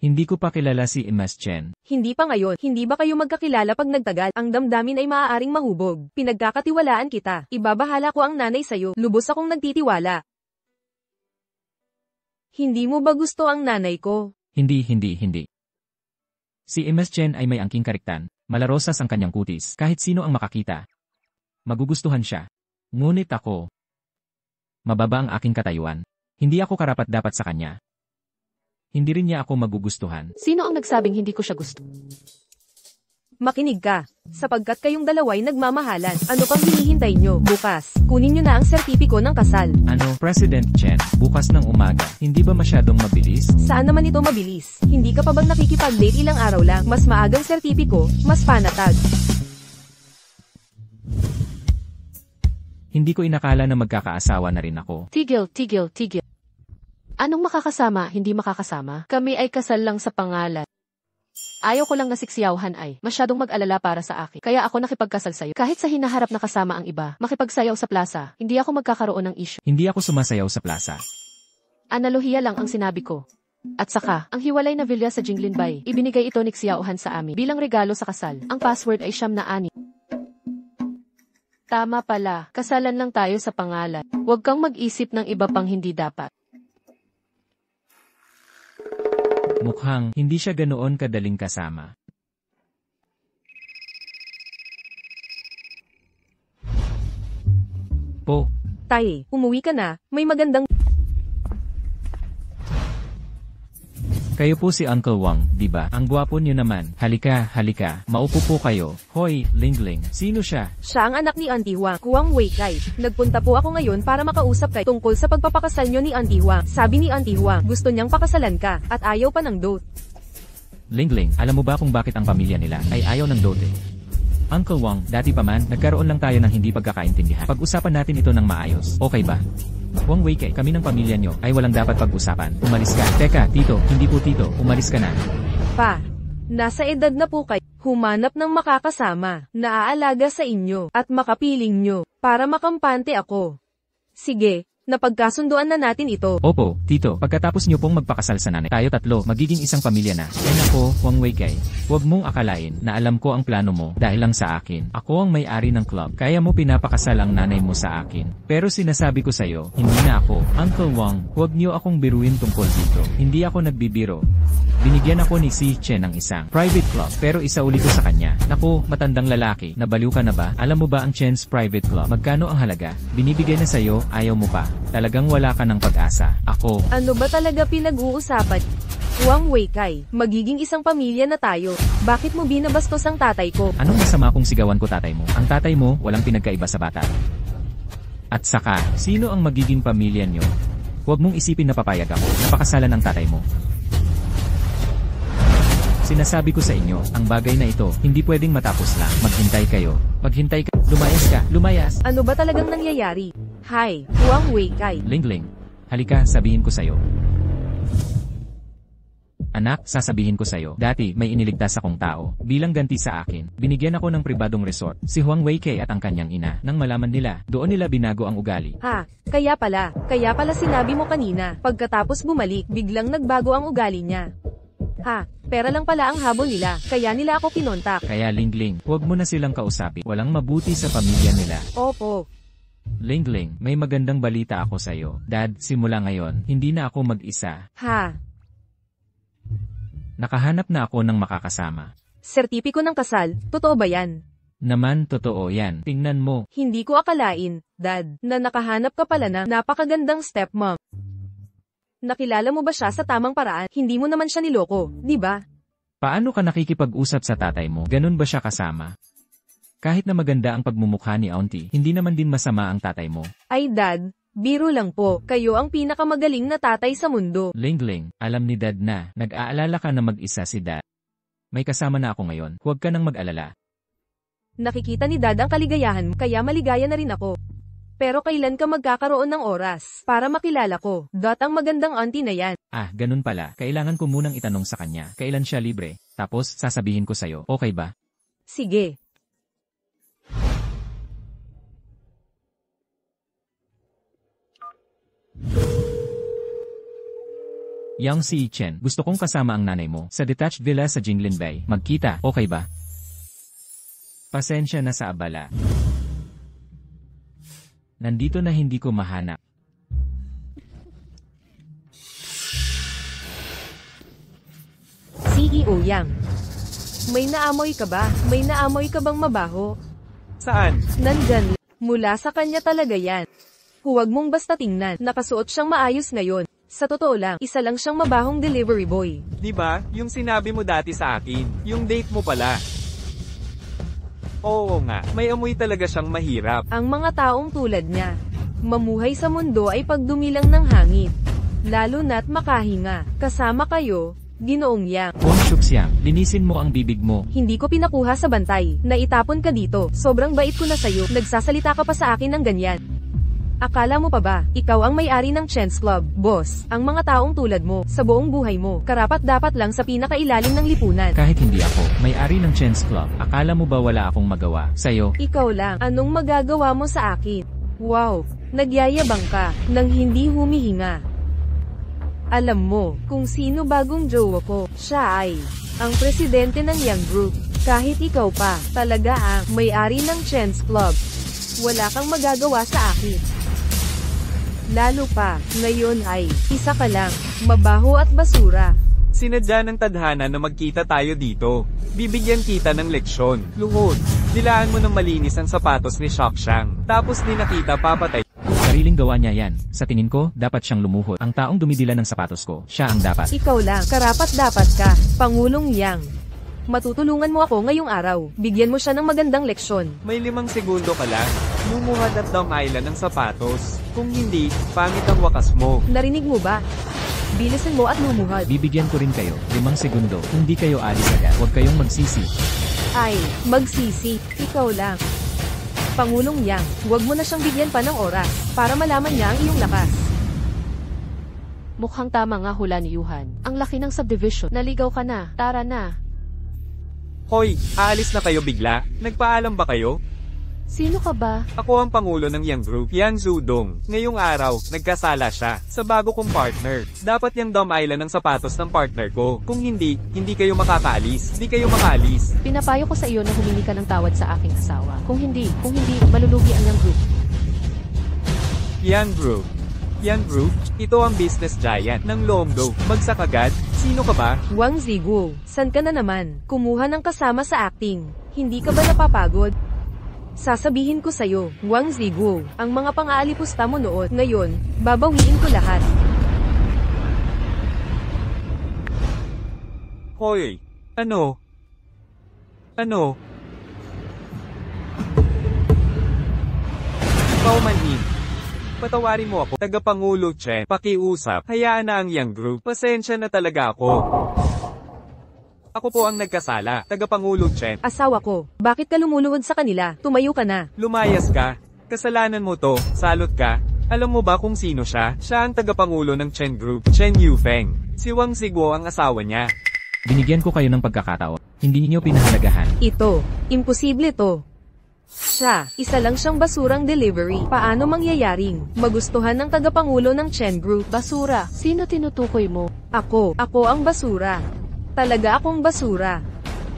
[SPEAKER 2] Hindi ko pa kilala si Imas Chen.
[SPEAKER 1] Hindi pa ngayon. Hindi ba kayo magkakilala pag nagtagal? Ang damdamin ay maaaring mahubog. Pinagkakatiwalaan kita. Ibabahala ko ang nanay sa'yo. Lubos akong nagtitiwala. Hindi mo ba gusto ang nanay ko?
[SPEAKER 2] Hindi. Si Imas Chen ay may angking kariktan. Malarosas ang kanyang kutis. Kahit sino ang makakita. Magugustuhan siya. Ngunit ako. Mababa ang aking katayuan. Hindi ako karapat-dapat sa kanya. Hindi rin niya ako magugustuhan.
[SPEAKER 3] Sino ang nagsabing hindi ko siya gusto?
[SPEAKER 1] Makinig ka. Sapagkat kayong dalaway nagmamahalan. Ano pang hinihintay nyo? Bukas, kunin nyo na ang sertipiko ng kasal.
[SPEAKER 2] Ano, President Chen, bukas ng umaga, hindi ba masyadong mabilis?
[SPEAKER 1] Saan naman ito mabilis? Hindi ka pa bang nakikipag-date ilang araw lang? Mas maagang sertipiko, mas panatag.
[SPEAKER 2] Hindi ko inakala na magkakaasawa na rin ako.
[SPEAKER 3] Tigil. Anong makakasama, hindi makakasama? Kami ay kasal lang sa pangalan. Ayaw ko lang na siksiyawhan ay masyadong mag-alala para sa akin. Kaya ako nakipagkasal sa'yo. Kahit sa hinaharap na kasama ang iba, makipagsayaw sa plaza, hindi ako magkakaroon ng issue.
[SPEAKER 2] Hindi ako sumasayaw sa plaza.
[SPEAKER 3] Analohiya lang ang sinabi ko. At saka, ang hiwalay na villa sa Jinglin Bay, ibinigay ito ni Xiaohan sa amin bilang regalo sa kasal. Ang password ay 6. Tama pala, kasalan lang tayo sa pangalan. Huwag kang mag-isip ng iba pang hindi dapat.
[SPEAKER 2] Mukhang hindi siya ganoon kadaling kasama. Po,
[SPEAKER 1] Tay, umuwi ka na, may magandang...
[SPEAKER 2] kayo po si Uncle Wang, di ba? Ang gwapo niyo naman. Halika, halika. Maupo po kayo. Hoy, Lingling. Sino siya?
[SPEAKER 1] Siya ang anak ni Auntie Huang, Huang Weikai. Nagpunta po ako ngayon para makausap kay tungkol sa pagpapakasal nyo ni Auntie Huang. Sabi ni Auntie Huang, gusto niyang pakasalan ka, at ayaw pa ng dote.
[SPEAKER 2] Lingling, alam mo ba kung bakit ang pamilya nila ay ayaw ng dote? Uncle Wang, dati pa man, nagkaroon lang tayo ng hindi pagkakaintindihan. Pag-usapan natin ito ng maayos. Okay ba? Wang Weikai, kami ng pamilya nyo ay walang dapat pag-usapan. Umalis ka. Teka, tito, hindi po tito, umalis ka na.
[SPEAKER 1] Pa, nasa edad na po kayo, humanap ng makakasama, naaalaga sa inyo, at makapiling nyo, para makampante ako. Sige, napagkasunduan na natin ito.
[SPEAKER 2] Opo, tito, pagkatapos nyo pong magpakasal sa nanay, tayo tatlo, magiging isang pamilya na. Ay nako, Wang Weikai, huwag mong akalain na alam ko ang plano mo dahil lang sa akin. Ako ang may-ari ng club, kaya mo pinapakasal ang nanay mo sa akin. Pero sinasabi ko sa'yo, hindi na ako. Uncle Wang, huwag niyo akong biruin tungkol dito. Hindi ako nagbibiro. Binigyan ako ni Si Chen ng isang private club, pero isauli ko sa kanya. Naku, matandang lalaki, nabaliw ka na ba? Alam mo ba ang Chen's private club? Magkano ang halaga? Binibigay na sa'yo, ayaw mo pa. Talagang wala ka ng pag-asa. Ako.
[SPEAKER 1] Ano ba talaga pinag-uusapan? Huang Weikai, magiging isang pamilya na tayo. Bakit mo binabastos ang tatay ko?
[SPEAKER 2] Anong masama kung sigawan ko tatay mo? Ang tatay mo, walang pinagkaiba sa bata. At saka, sino ang magiging pamilya nyo? Huwag mong isipin na papayag ako, napakasalan ang tatay mo. Sinasabi ko sa inyo, ang bagay na ito, hindi pwedeng matapos lang. Maghintay kayo. Maghintay ka. Lumayas ka. Lumayas.
[SPEAKER 1] Ano ba talagang nangyayari? Hi, Huang Weikai.
[SPEAKER 2] Lingling. Halika, sabihin ko sa'yo. Anak, sasabihin ko sa'yo, dati may iniligtas akong tao. Bilang ganti sa akin, binigyan ako ng pribadong resort, si Huang Weikai at ang kanyang ina. Nang malaman nila, doon nila binago ang ugali.
[SPEAKER 1] Ha, kaya pala sinabi mo kanina, pagkatapos bumalik, biglang nagbago ang ugali niya. Ha, pera lang pala ang habol nila, kaya nila ako kinontak.
[SPEAKER 2] Kaya Lingling, huwag mo na silang kausapin. Walang mabuti sa pamilya nila.
[SPEAKER 1] Opo.
[SPEAKER 2] Lingling, may magandang balita ako sa'yo. Dad, simula ngayon, hindi na ako mag-isa.
[SPEAKER 1] Ha,
[SPEAKER 2] Nakahanap na ako ng makakasama.
[SPEAKER 1] sertipiko ng kasal, totoo ba yan?
[SPEAKER 2] Naman totoo yan. Tingnan mo.
[SPEAKER 1] Hindi ko akalain, Dad, na nakahanap ka pala ng napakagandang stepmom. Nakilala mo ba siya sa tamang paraan? Hindi mo naman siya niloko, di ba?
[SPEAKER 2] Paano ka nakikipag-usap sa tatay mo? Ganun ba siya kasama? Kahit na maganda ang pagmumukha ni Auntie, hindi naman din masama ang tatay mo.
[SPEAKER 1] Ay Dad, biro lang po, kayo ang pinakamagaling na tatay sa mundo.
[SPEAKER 2] Lingling, alam ni Dad na, nag-aalala ka na mag-isa si Dad. May kasama na ako ngayon, huwag ka nang mag-alala.
[SPEAKER 1] Nakikita ni Dad ang kaligayahan mo, kaya maligaya na rin ako. Pero kailan ka magkakaroon ng oras para makilala ko? Ang magandang auntie na yan.
[SPEAKER 2] Ah, ganun pala. Kailangan ko munang itanong sa kanya. Kailan siya libre? Tapos, sasabihin ko sa'yo. Okay ba?
[SPEAKER 1] Sige.
[SPEAKER 2] Yang Si Chen, gusto kong kasama ang nanay mo sa detached villa sa Jinglin Bay. Magkita, okay ba? Pasensya na sa abala. Nandito na hindi ko mahanap.
[SPEAKER 1] CEO Yang. May naamoy ka ba? May naamoy ka bang mabaho?
[SPEAKER 4] Saan?
[SPEAKER 1] Nandyan. Mula sa kanya talaga yan. Huwag mong basta tingnan. Nakasuot siyang maayos ngayon. Sa totoo lang, isa lang siyang mabahong delivery boy.
[SPEAKER 4] Di ba? Yung sinabi mo dati sa akin. Yung date mo pala. Oo nga, may amoy talaga siyang mahirap.
[SPEAKER 1] Ang mga taong tulad niya, mamuhay sa mundo ay pagdumilang ng hangin. Lalo na't makahinga. Kasama kayo, Ginoong Yang.
[SPEAKER 2] Huang Shuxiang, linisin mo ang bibig mo.
[SPEAKER 1] Hindi ko pinakuha sa bantay. Naitapon ka dito. Sobrang bait ko na sa'yo. Nagsasalita ka pa sa akin ng ganyan. Akala mo pa ba, ikaw ang may-ari ng Chen's Club, boss? Ang mga taong tulad mo, sa buong buhay mo, karapat-dapat lang sa pinakailalim ng lipunan.
[SPEAKER 2] Kahit hindi ako, may-ari ng Chen's Club, akala mo ba wala akong magawa sa'yo?
[SPEAKER 1] Ikaw lang, anong magagawa mo sa akin? Wow, nagyayabang ka, nang hindi humihinga. Alam mo kung sino bagong jowa ko? Siya ay ang presidente ng Young Group. Kahit ikaw pa, talaga ang may-ari ng Chen's Club. Wala kang magagawa sa akin. Lalo pa, ngayon ay, isa ka lang, mabaho at basura.
[SPEAKER 4] Sinadya ng tadhana na magkita tayo dito. Bibigyan kita ng leksyon. Luhod. Dilaan mo ng malinis ang sapatos ni Shokshang. Tapos di nakita papatay.
[SPEAKER 2] Sariling gawa niya yan. Sa tingin ko, dapat siyang lumuhod. Ang taong dumidila ng sapatos ko, siya ang dapat.
[SPEAKER 1] Ikaw lang, karapat dapat ka, Pangulong Yang. Matutulungan mo ako ngayong araw. Bigyan mo siya ng magandang leksyon.
[SPEAKER 4] May 5 segundo ka lang. Lumuhad at damailan ng sapatos. Kung hindi, pangit ang wakas mo.
[SPEAKER 1] Narinig mo ba? Bilisan mo at lumuhad.
[SPEAKER 2] Bibigyan ko rin kayo, 5 segundo. Hindi kayo alis agad. Huwag kayong magsisi.
[SPEAKER 1] Ay, magsisi. Ikaw lang. Pangulong Yang, huwag mo na siyang bigyan pa ng oras, para malaman niya ang iyong lakas.
[SPEAKER 3] Mukhang tama nga hula ni Yuhan. Ang laki ng subdivision. Naligaw ka na. Tara na.
[SPEAKER 4] Hoy, aalis na kayo bigla? Nagpaalam ba kayo?
[SPEAKER 3] Sino ka ba?
[SPEAKER 4] Ako ang pangulo ng Young Group, Yang Zudong. Ngayong araw, nagkasala siya sa bago kong partner. Dapat yang damailan ng sapatos ng partner ko. Kung hindi, hindi kayo makakaalis. Hindi kayo makaalis.
[SPEAKER 3] Pinapayo ko sa iyo na humingi ka ng tawad sa aking asawa. Kung hindi, malulugi ang Young Group.
[SPEAKER 4] Young Group. Young Group, ito ang business giant ng Lomdo. Bagsak agad? Sino ka ba?
[SPEAKER 1] Wang Ziguo, san ka na naman? Kumuha ng kasama sa acting. Hindi ka ba napapagod? Sasabihin ko sa'yo, Wang Ziguo, ang mga pang-aalipusta mo noon. Ngayon, babawiin ko lahat.
[SPEAKER 4] Hoy, ano? Ano? Paumanhin. Patawarin mo ako, Tagapangulo Chen, pakiusap, hayaan na ang Young Group, pasensya na talaga ako. Ako po ang nagkasala, Tagapangulo Chen.
[SPEAKER 1] Asawa ko, bakit ka lumuluhod sa kanila? Tumayo ka na.
[SPEAKER 4] Lumayas ka, kasalanan mo to, salot ka. Alam mo ba kung sino siya? Siya ang tagapangulo ng Chen Group, Chen Yufeng. Si Wang Ziguo ang asawa niya.
[SPEAKER 2] Binigyan ko kayo ng pagkakataon. Hindi niyo pinahalagahan.
[SPEAKER 1] Ito, imposible to. Siya, isa lang siyang basurang delivery. Paano mangyayaring magustuhan ng tagapangulo ng Chen Group?
[SPEAKER 3] Basura. Sino tinutukoy mo?
[SPEAKER 1] Ako ang basura. Talaga akong basura.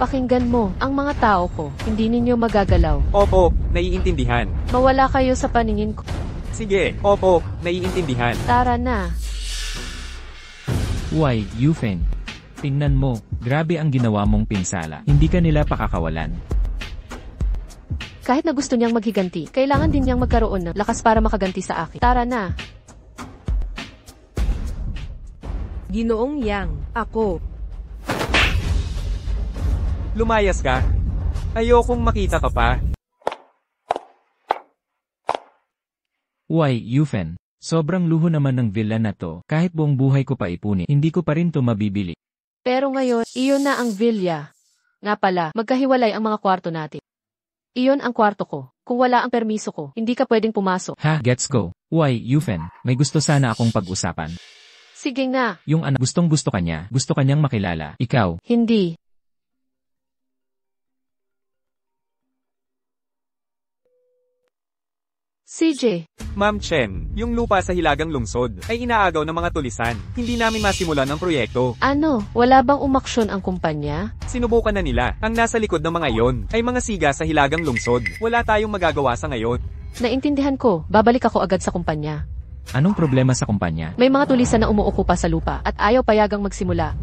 [SPEAKER 3] Pakinggan mo, ang mga tao ko, hindi ninyo magagalaw.
[SPEAKER 4] Opo, naiintindihan.
[SPEAKER 3] Mawala kayo sa paningin ko.
[SPEAKER 4] Sige, opo, naiintindihan.
[SPEAKER 3] Tara na.
[SPEAKER 2] Why, Yufeng? Tingnan mo, grabe ang ginawa mong pinsala. Hindi ka nila pakakawalan.
[SPEAKER 3] Kahit na gusto niyang maghiganti, kailangan din niyang magkaroon ng lakas para makaganti sa akin. Tara na.
[SPEAKER 1] Ginoong Yang, ako.
[SPEAKER 4] Lumayas ka. Ayokong makita ka pa.
[SPEAKER 2] Why, Yufeng? Sobrang luho naman ng villa na to. Kahit buong buhay ko pa ipunin, hindi ko pa rin to mabibili.
[SPEAKER 3] Pero ngayon, iyon na ang villa. Nga pala, magkahiwalay ang mga kwarto natin. Iyon ang kwarto ko. Kung wala ang permiso ko, hindi ka pwedeng pumasok.
[SPEAKER 2] Ha, gets go. Why, Yufeng? May gusto sana akong pag-usapan.
[SPEAKER 3] Sige na.
[SPEAKER 2] Yung anak, gustong-gusto kanya, gusto kanyang makilala. Ikaw,
[SPEAKER 3] Hindi. CJ,
[SPEAKER 4] Ma'am Chen, yung lupa sa Hilagang Lungsod ay inaagaw ng mga tulisan. Hindi namin masimulan ang proyekto.
[SPEAKER 3] ano, wala bang umaksyon ang kumpanya?
[SPEAKER 4] Sinubukan na nila. Ang nasa likod ng mga iyon ay mga siga sa Hilagang Lungsod. Wala tayong magagawa sa ngayon.
[SPEAKER 3] Naintindihan ko, babalik ako agad sa kumpanya.
[SPEAKER 2] anong problema sa kumpanya?
[SPEAKER 3] May mga tulisan na umuukupa sa lupa at ayaw payagang magsimula.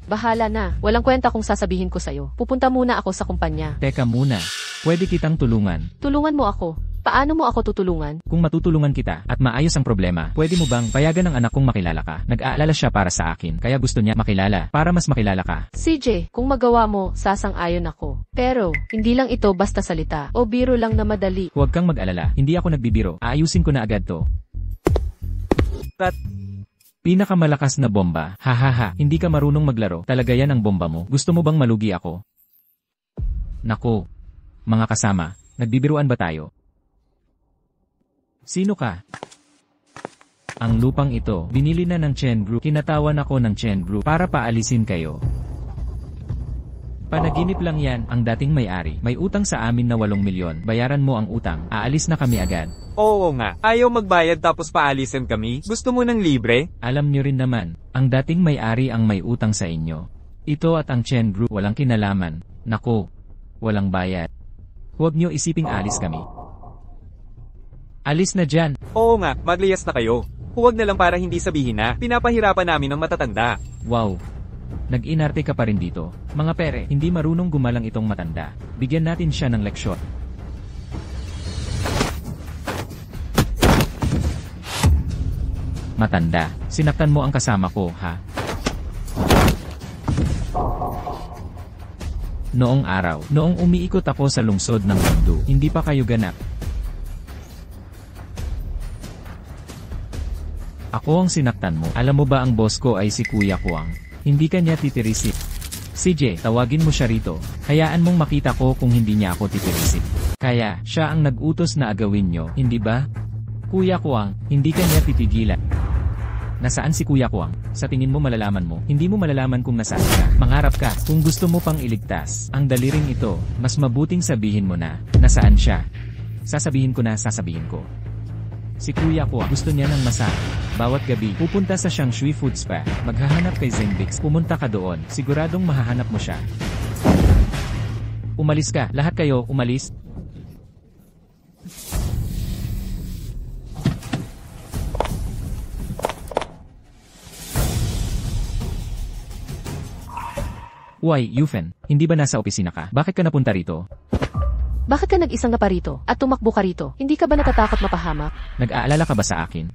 [SPEAKER 3] Bahala na, walang kwenta kung sasabihin ko sa'yo. Pupunta muna ako sa kumpanya.
[SPEAKER 2] Teka muna. Pwede kitang tulungan.
[SPEAKER 3] Tulungan mo ako. Paano mo ako tutulungan?
[SPEAKER 2] Kung matutulungan kita at maayos ang problema, pwede mo bang payagan ng anak kong makilala ka? Nag-aalala siya para sa akin, kaya gusto niya makilala, para mas makilala ka.
[SPEAKER 3] CJ, kung magawa mo, sasang-ayon ako. Pero, hindi lang ito basta salita o biro lang na madali.
[SPEAKER 2] Huwag kang mag-alala, hindi ako nagbibiro, aayusin ko na agad to. Pinakamalakas na bomba, hahaha, hindi ka marunong maglaro, talaga yan ang bomba mo. Gusto mo bang malugi ako? Nako, mga kasama, nagbibiruan ba tayo? Sino ka? Ang lupang ito, binili na ng Chen Group. Kinatawan ako ng Chen Group para paalisin kayo. Panaginip lang yan, ang dating may-ari. May utang sa amin na 8 milyon. Bayaran mo ang utang. Aalis na kami agad.
[SPEAKER 4] Oo nga, ayaw magbayad tapos paalisin kami. Gusto mo ng libre?
[SPEAKER 2] Alam nyo rin naman, ang dating may-ari ang may utang sa inyo. Ito at ang Chen Group walang kinalaman. Nako, walang bayad. Huwag nyo isiping alis kami. Alis na dyan.
[SPEAKER 4] Oo nga, magliyas na kayo. Huwag na lang para hindi sabihin na, pinapahirapan namin ng matatanda.
[SPEAKER 2] Wow. Nag-inarte ka pa rin dito. Mga pere, hindi marunong gumalang itong matanda. Bigyan natin siya ng leksyon. Matanda, sinaktan mo ang kasama ko, ha? Noong araw, noong umiikot ako sa lungsod ng mundo, hindi pa kayo ganap. Ako ang sinaktan mo. Alam mo ba ang boss ko ay si Kuya Kuang? Hindi ka niya titirisin. CJ, tawagin mo siya rito. Hayaan mong makita ko kung hindi niya ako titirisin. Kaya, siya ang nag-utos na agawin nyo, hindi ba? Kuya Kuang, hindi ka niya titigilan. Nasaan si Kuya Kuang? Sa tingin mo malalaman mo, hindi mo malalaman kung nasaan ka. Mangarap ka, kung gusto mo pang iligtas. Ang daliring ito, mas mabuting sabihin mo na, nasaan siya. Sasabihin ko na sasabihin ko. Si Kuya Kuang, gusto niya ng masahe. Bawat gabi, pupunta sa Shangshui Food Spa. Maghahanap kay Zengbix. Pumunta ka doon, siguradong mahahanap mo siya. Umalis ka, lahat kayo, umalis. Why, Yufen, hindi ba nasa opisina ka? Bakit ka napunta rito?
[SPEAKER 3] Bakit ka nag-isang na pa rito at tumakbo ka rito? Hindi ka ba natatakot mapahamak?
[SPEAKER 2] Nag-aalala ka ba sa akin?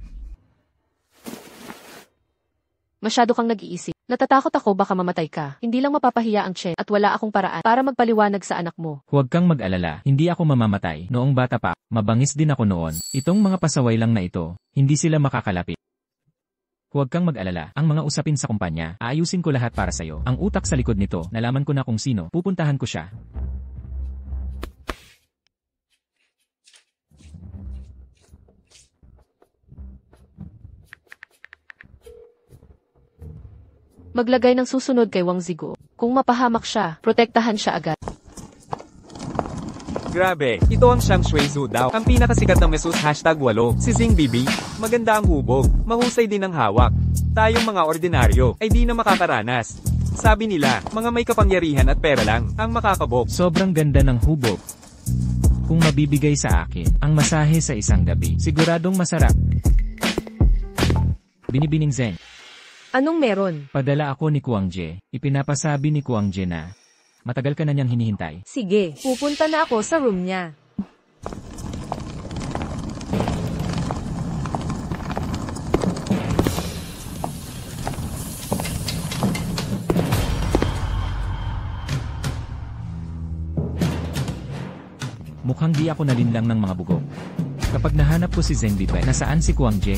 [SPEAKER 3] Masyado kang nag-iisip. Natatakot ako baka mamatay ka. Hindi lang mapapahiya ang Chen at wala akong paraan para magpaliwanag sa anak mo.
[SPEAKER 2] Huwag kang mag-alala, hindi ako mamamatay. Noong bata pa, mabangis din ako noon. Itong mga pasaway lang na ito, hindi sila makakalapit. Huwag kang mag-alala, ang mga usapin sa kumpanya, aayusin ko lahat para sa'yo. Ang utak sa likod nito, nalaman ko na kung sino, pupuntahan ko siya.
[SPEAKER 3] Maglagay ng susunod kay Wang Zigo. Kung mapahamak siya, protektahan siya agad.
[SPEAKER 4] Grabe, ito ang Shangshui Zhu daw. Ang pinakasikat na mesus #8, si Zing Bibi. Maganda ang hubog, mahusay din ang hawak. Tayong mga ordinaryo, ay di na makakaranas. Sabi nila, mga may kapangyarihan at pera lang, ang makakabok.
[SPEAKER 2] Sobrang ganda ng hubog. Kung mabibigay sa akin, ang masahe sa isang gabi, siguradong masarap. Binibining Zeng.
[SPEAKER 1] Anong meron?
[SPEAKER 2] Padala ako ni Kuang Je. Ipinapasabi ni Kuang Je na matagal ka na niyang hinihintay.
[SPEAKER 1] Sige, pupunta na ako sa room niya.
[SPEAKER 2] Mukhang di ako nalinlang ng mga bugok. Kapag nahanap ko si Zeng Bibai, nasaan si Kuang Je?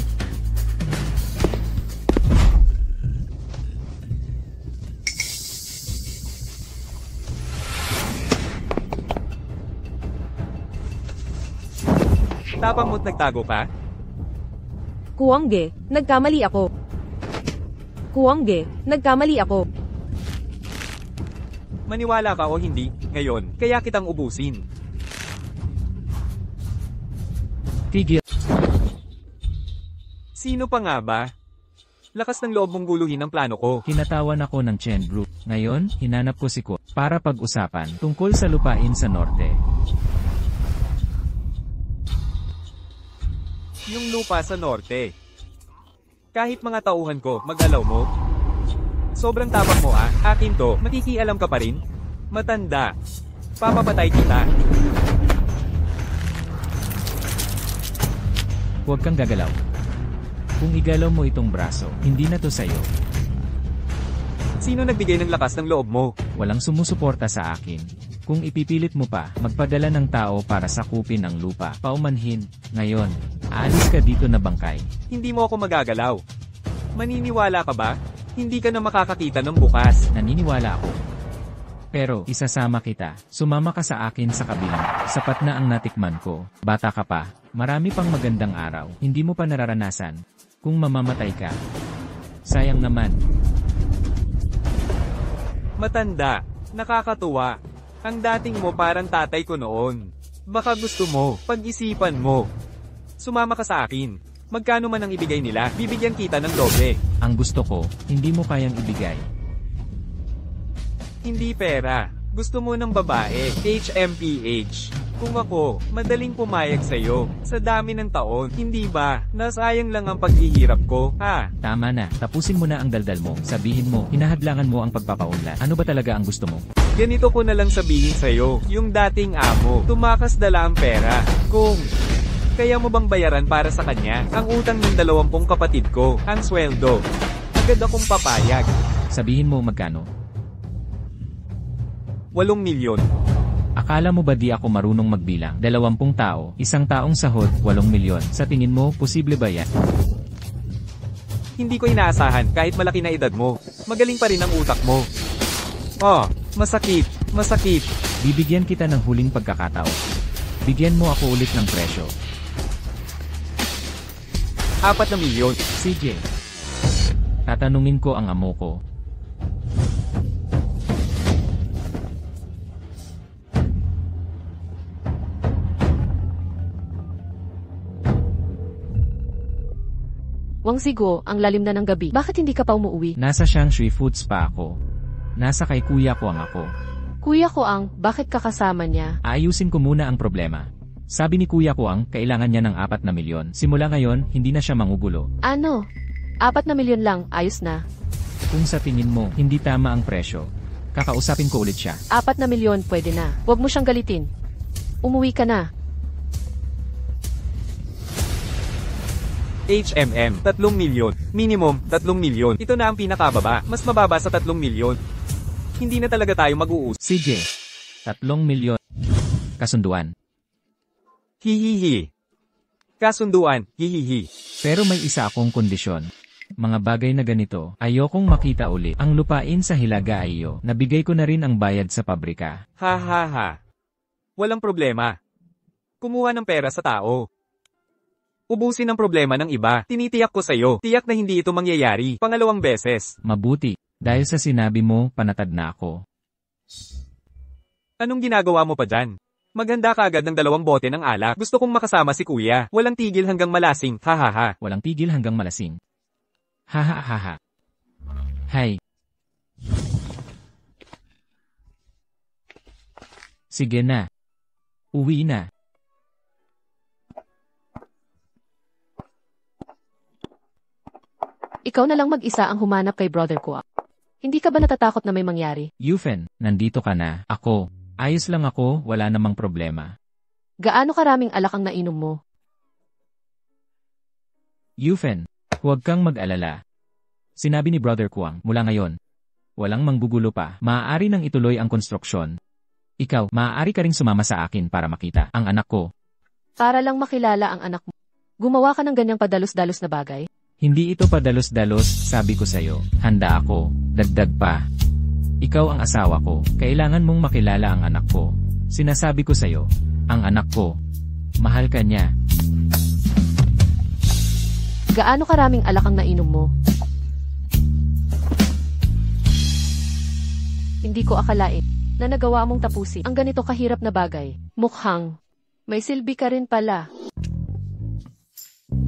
[SPEAKER 4] Tapang mo't nagtago ka?
[SPEAKER 1] Kuangge, nagkamali ako. Kuangge, nagkamali ako.
[SPEAKER 4] Maniwala ka o hindi, ngayon, kaya kitang ubusin.
[SPEAKER 2] Tigil.
[SPEAKER 4] Sino pa nga ba? Lakas ng loob mong guluhin ang plano ko.
[SPEAKER 2] Hinatawan ako ng Chen Group. Ngayon, hinanap ko si Kuang para pag-usapan tungkol sa lupain sa norte.
[SPEAKER 4] Yung lupa sa norte. Kahit mga tauhan ko, mag-alaw mo. Sobrang tapang mo akin to, makikialam ka pa rin? Matanda. Papapatay kita.
[SPEAKER 2] Huwag kang gagalaw. Kung igalaw mo itong braso, hindi na to sa'yo.
[SPEAKER 4] Sino nagbigay ng lakas ng loob mo?
[SPEAKER 2] Walang sumusuporta sa akin. Kung ipipilit mo pa, magpadala ng tao para sakupin ang lupa, paumanhin, ngayon, aalis ka dito na bangkay.
[SPEAKER 4] Hindi mo ako magagalaw. Maniniwala ka ba? Hindi ka na makakakita ng bukas.
[SPEAKER 2] Naniniwala ako. Pero, isasama kita. Sumama ka sa akin sa kabilang. Sapat na ang natikman ko. Bata ka pa. Marami pang magandang araw. Hindi mo pa nararanasan. Kung mamamatay ka. Sayang naman.
[SPEAKER 4] Matanda. Nakakatuwa. Ang dating mo parang tatay ko noon. Baka gusto mo, pag-isipan mo. Sumama ka sa akin. Magkano man ang ibigay nila, bibigyan kita ng doble.
[SPEAKER 2] Ang gusto ko, hindi mo kayang ibigay.
[SPEAKER 4] Hindi pera. Gusto mo ng babae, HMPH. Kung ako, madaling pumayag sa'yo. Sa dami ng taon, hindi ba? Nasayang lang ang paghihirap ko, ha?
[SPEAKER 2] Tama na, tapusin mo na ang daldal mo. Sabihin mo, hinahadlangan mo ang pagpapaunlad. Ano ba talaga ang gusto mo?
[SPEAKER 4] Ganito ko na lang sabihin sa'yo, yung dating amo, tumakas dala ang pera. Kung kaya mo bang bayaran para sa kanya, ang utang ng 20 kapatid ko, ang sweldo. Agad akong papayag.
[SPEAKER 2] Sabihin mo magkano?
[SPEAKER 4] 8 milyon.
[SPEAKER 2] Akala mo ba di ako marunong magbilang? 20 tao, isang taong sahod, 8 milyon. Sa tingin mo, posible ba yan?
[SPEAKER 4] Hindi ko inaasahan kahit malaki na edad mo. Magaling pa rin ang utak mo. Oh, masakit, masakit.
[SPEAKER 2] Bibigyan kita ng huling pagkakataon. Bigyan mo ako ulit ng presyo.
[SPEAKER 4] 4 na milyon.
[SPEAKER 2] CJ. Tatanungin ko ang amo ko.
[SPEAKER 3] Wangzigo, ang lalim na ng gabi. Bakit hindi ka pa umuwi?
[SPEAKER 2] Nasa Shangshui Foods pa ako. Nasa kay Kuya Kuang ako.
[SPEAKER 3] Kuya Kuang, bakit ka kasama niya?
[SPEAKER 2] Aayusin ko muna ang problema. Sabi ni Kuya Kuang, kailangan niya ng 4 na milyon. Simula ngayon, hindi na siya mangugulo.
[SPEAKER 3] Ano? 4 na milyon lang, ayos na.
[SPEAKER 2] Kung sa tingin mo, hindi tama ang presyo, kakausapin ko ulit siya.
[SPEAKER 3] 4 na milyon, pwede na. Huwag mo siyang galitin. Umuwi ka na.
[SPEAKER 4] HMM, 3 milyon. Minimum, 3 milyon. Ito na ang pinakababa. Mas mababa sa 3 milyon. Hindi na talaga tayo mag-uusap.
[SPEAKER 2] CJ, 3 milyon. Kasunduan.
[SPEAKER 4] Hihihi. Kasunduan, hihihi.
[SPEAKER 2] Pero may isa akong kondisyon. Mga bagay na ganito, ayokong makita ulit. Ang lupain sa Hilaga ay iyo. Nabigay ko na rin ang bayad sa pabrika.
[SPEAKER 4] Ha ha ha. Walang problema. Kumuha ng pera sa tao. Ubusin ang problema ng iba. Tinitiyak ko sa'yo. Tiyak na hindi ito mangyayari. Pangalawang beses.
[SPEAKER 2] Mabuti. Dahil sa sinabi mo, panatad na ako.
[SPEAKER 4] Anong ginagawa mo pa dyan? Maghanda ka agad ng 2 bote ng alak. Gusto kong makasama si kuya. Walang tigil hanggang malasing. Ha ha ha.
[SPEAKER 2] Walang tigil hanggang malasing. Ha ha ha ha. Hay. Sige na. Uwi na.
[SPEAKER 3] Ikaw na lang mag-isa ang humanap kay brother ko. Hindi ka ba natatakot na may mangyari?
[SPEAKER 2] Yufen, nandito ka na. Ako. Ayos lang ako, wala namang problema.
[SPEAKER 3] Gaano karaming alak ang nainom mo?
[SPEAKER 2] Yufen, huwag kang mag-alala. Sinabi ni Brother Kuang, mula ngayon, walang manggugulo pa. Maaari nang ituloy ang konstruksyon. Ikaw, maaari ka ring sumama sa akin para makita ang anak ko.
[SPEAKER 3] Para lang makilala ang anak mo. Gumawa ka ng ganyang padalos-dalos na bagay?
[SPEAKER 2] Hindi ito padalos-dalos, sabi ko sa'yo. Handa ako. Dagdag pa. Ikaw ang asawa ko. Kailangan mong makilala ang anak ko. Sinasabi ko sa'yo, ang anak ko. Mahal ka niya.
[SPEAKER 3] Gaano karaming alak ang nainom mo? Hindi ko akalain na nagawa mong tapusin ang ganito kahirap na bagay. Mukhang may silbi ka rin pala.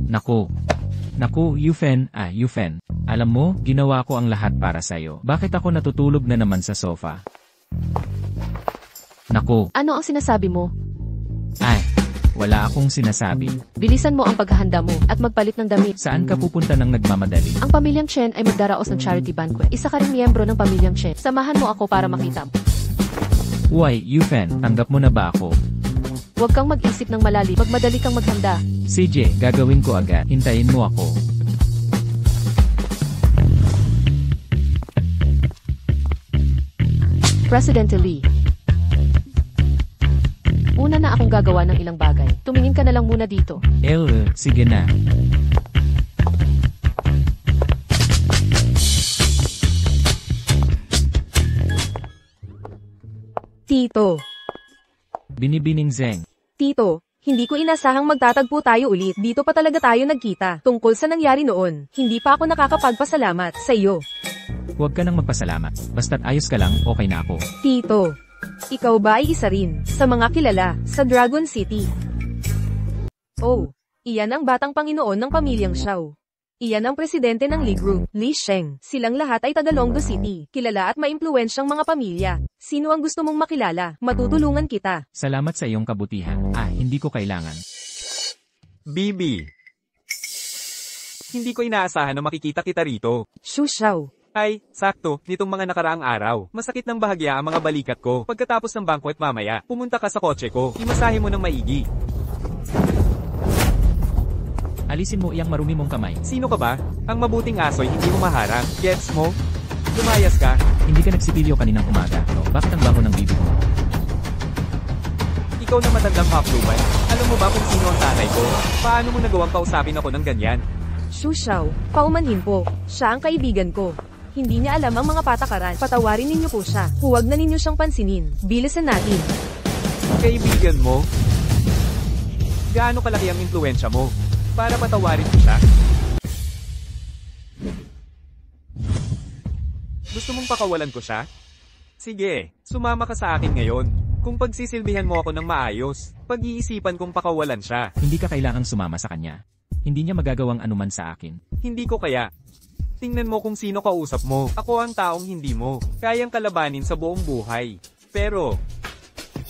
[SPEAKER 2] Naku, Yufen, Yufen. Alam mo, ginawa ko ang lahat para sa'yo. Bakit ako natutulog na naman sa sofa? Naku,
[SPEAKER 3] Ano ang sinasabi mo?
[SPEAKER 2] wala akong sinasabi.
[SPEAKER 3] Bilisan mo ang paghahanda mo at magpalit ng damit.
[SPEAKER 2] Saan ka pupunta ng nagmamadali?
[SPEAKER 3] Ang pamilyang Chen ay magdaraos ng charity banquet. Isa ka rin miyembro ng pamilyang Chen. Samahan mo ako para makita mo.
[SPEAKER 2] Uy, Yufen, tanggap mo na ba ako?
[SPEAKER 3] Huwag kang mag-isip ng malalim. Magmadali kang maghanda.
[SPEAKER 2] CJ, gagawin ko agad. Hintayin mo ako.
[SPEAKER 3] President Lee. Una na akong gagawa ng ilang bagay. Tumingin ka na lang muna dito.
[SPEAKER 2] Sige na.
[SPEAKER 1] Tito.
[SPEAKER 2] Binibining Zeng.
[SPEAKER 1] Tito, hindi ko inasahang magtatagpo tayo ulit. Dito pa talaga tayo nagkita. Tungkol sa nangyari noon, hindi pa ako nakakapagpasalamat sa iyo.
[SPEAKER 2] Huwag ka nang magpasalamat. Basta't ayos ka lang, okay na ako.
[SPEAKER 1] Tito, ikaw ba ay isa rin sa mga kilala sa Dragon City? Oh, iyan ang batang Panginoon ng pamilyang Xiao. Iyan ang presidente ng Li Group, Li Sheng. Silang lahat ay taga Longdo City. Kilala at maimpluwensyang mga pamilya. Sino ang gusto mong makilala? Matutulungan kita.
[SPEAKER 2] Salamat sa iyong kabutihan. Hindi ko kailangan.
[SPEAKER 4] Bibi. Hindi ko inaasahan na makikita kita rito.
[SPEAKER 1] Shu Xiao.
[SPEAKER 4] Ay, sakto, nitong mga nakaraang araw. Masakit ng bahagya ang mga balikat ko. Pagkatapos ng banquet mamaya, pumunta ka sa kotse ko. Imasahe mo ng maigi.
[SPEAKER 2] Alisin mo iyang marumi mong kamay.
[SPEAKER 4] Sino ka ba? Ang mabuting aso'y hindi mo maharang. Gets mo? Lumayas ka.
[SPEAKER 2] Hindi ka nagsipilyo kaninang umaga. Bakit ang baho ng bibig mo?
[SPEAKER 4] Ikaw na matandang hapluban. Alam mo ba kung sino ang tatay ko? Paano mo nagawang kausapin ako ng ganyan?
[SPEAKER 1] Shu Xiao, paumanhin po. Siya ang kaibigan ko. Hindi niya alam ang mga patakaran. Patawarin ninyo po siya. Huwag na ninyo siyang pansinin. Bilisan natin.
[SPEAKER 4] Kaibigan mo? Gaano kalaki ang impluwensya mo? Para patawarin ko siya? Gusto mong pakawalan ko siya? Sige, sumama ka sa akin ngayon. Kung pagsisilbihan mo ako ng maayos, pag-iisipan kong pakawalan siya.
[SPEAKER 2] Hindi ka kailangang sumama sa kanya. Hindi niya magagawang anuman sa akin.
[SPEAKER 4] Hindi ko kaya. Tingnan mo kung sino kausap mo. Ako ang taong hindi mo kayang kalabanin sa buong buhay. Pero,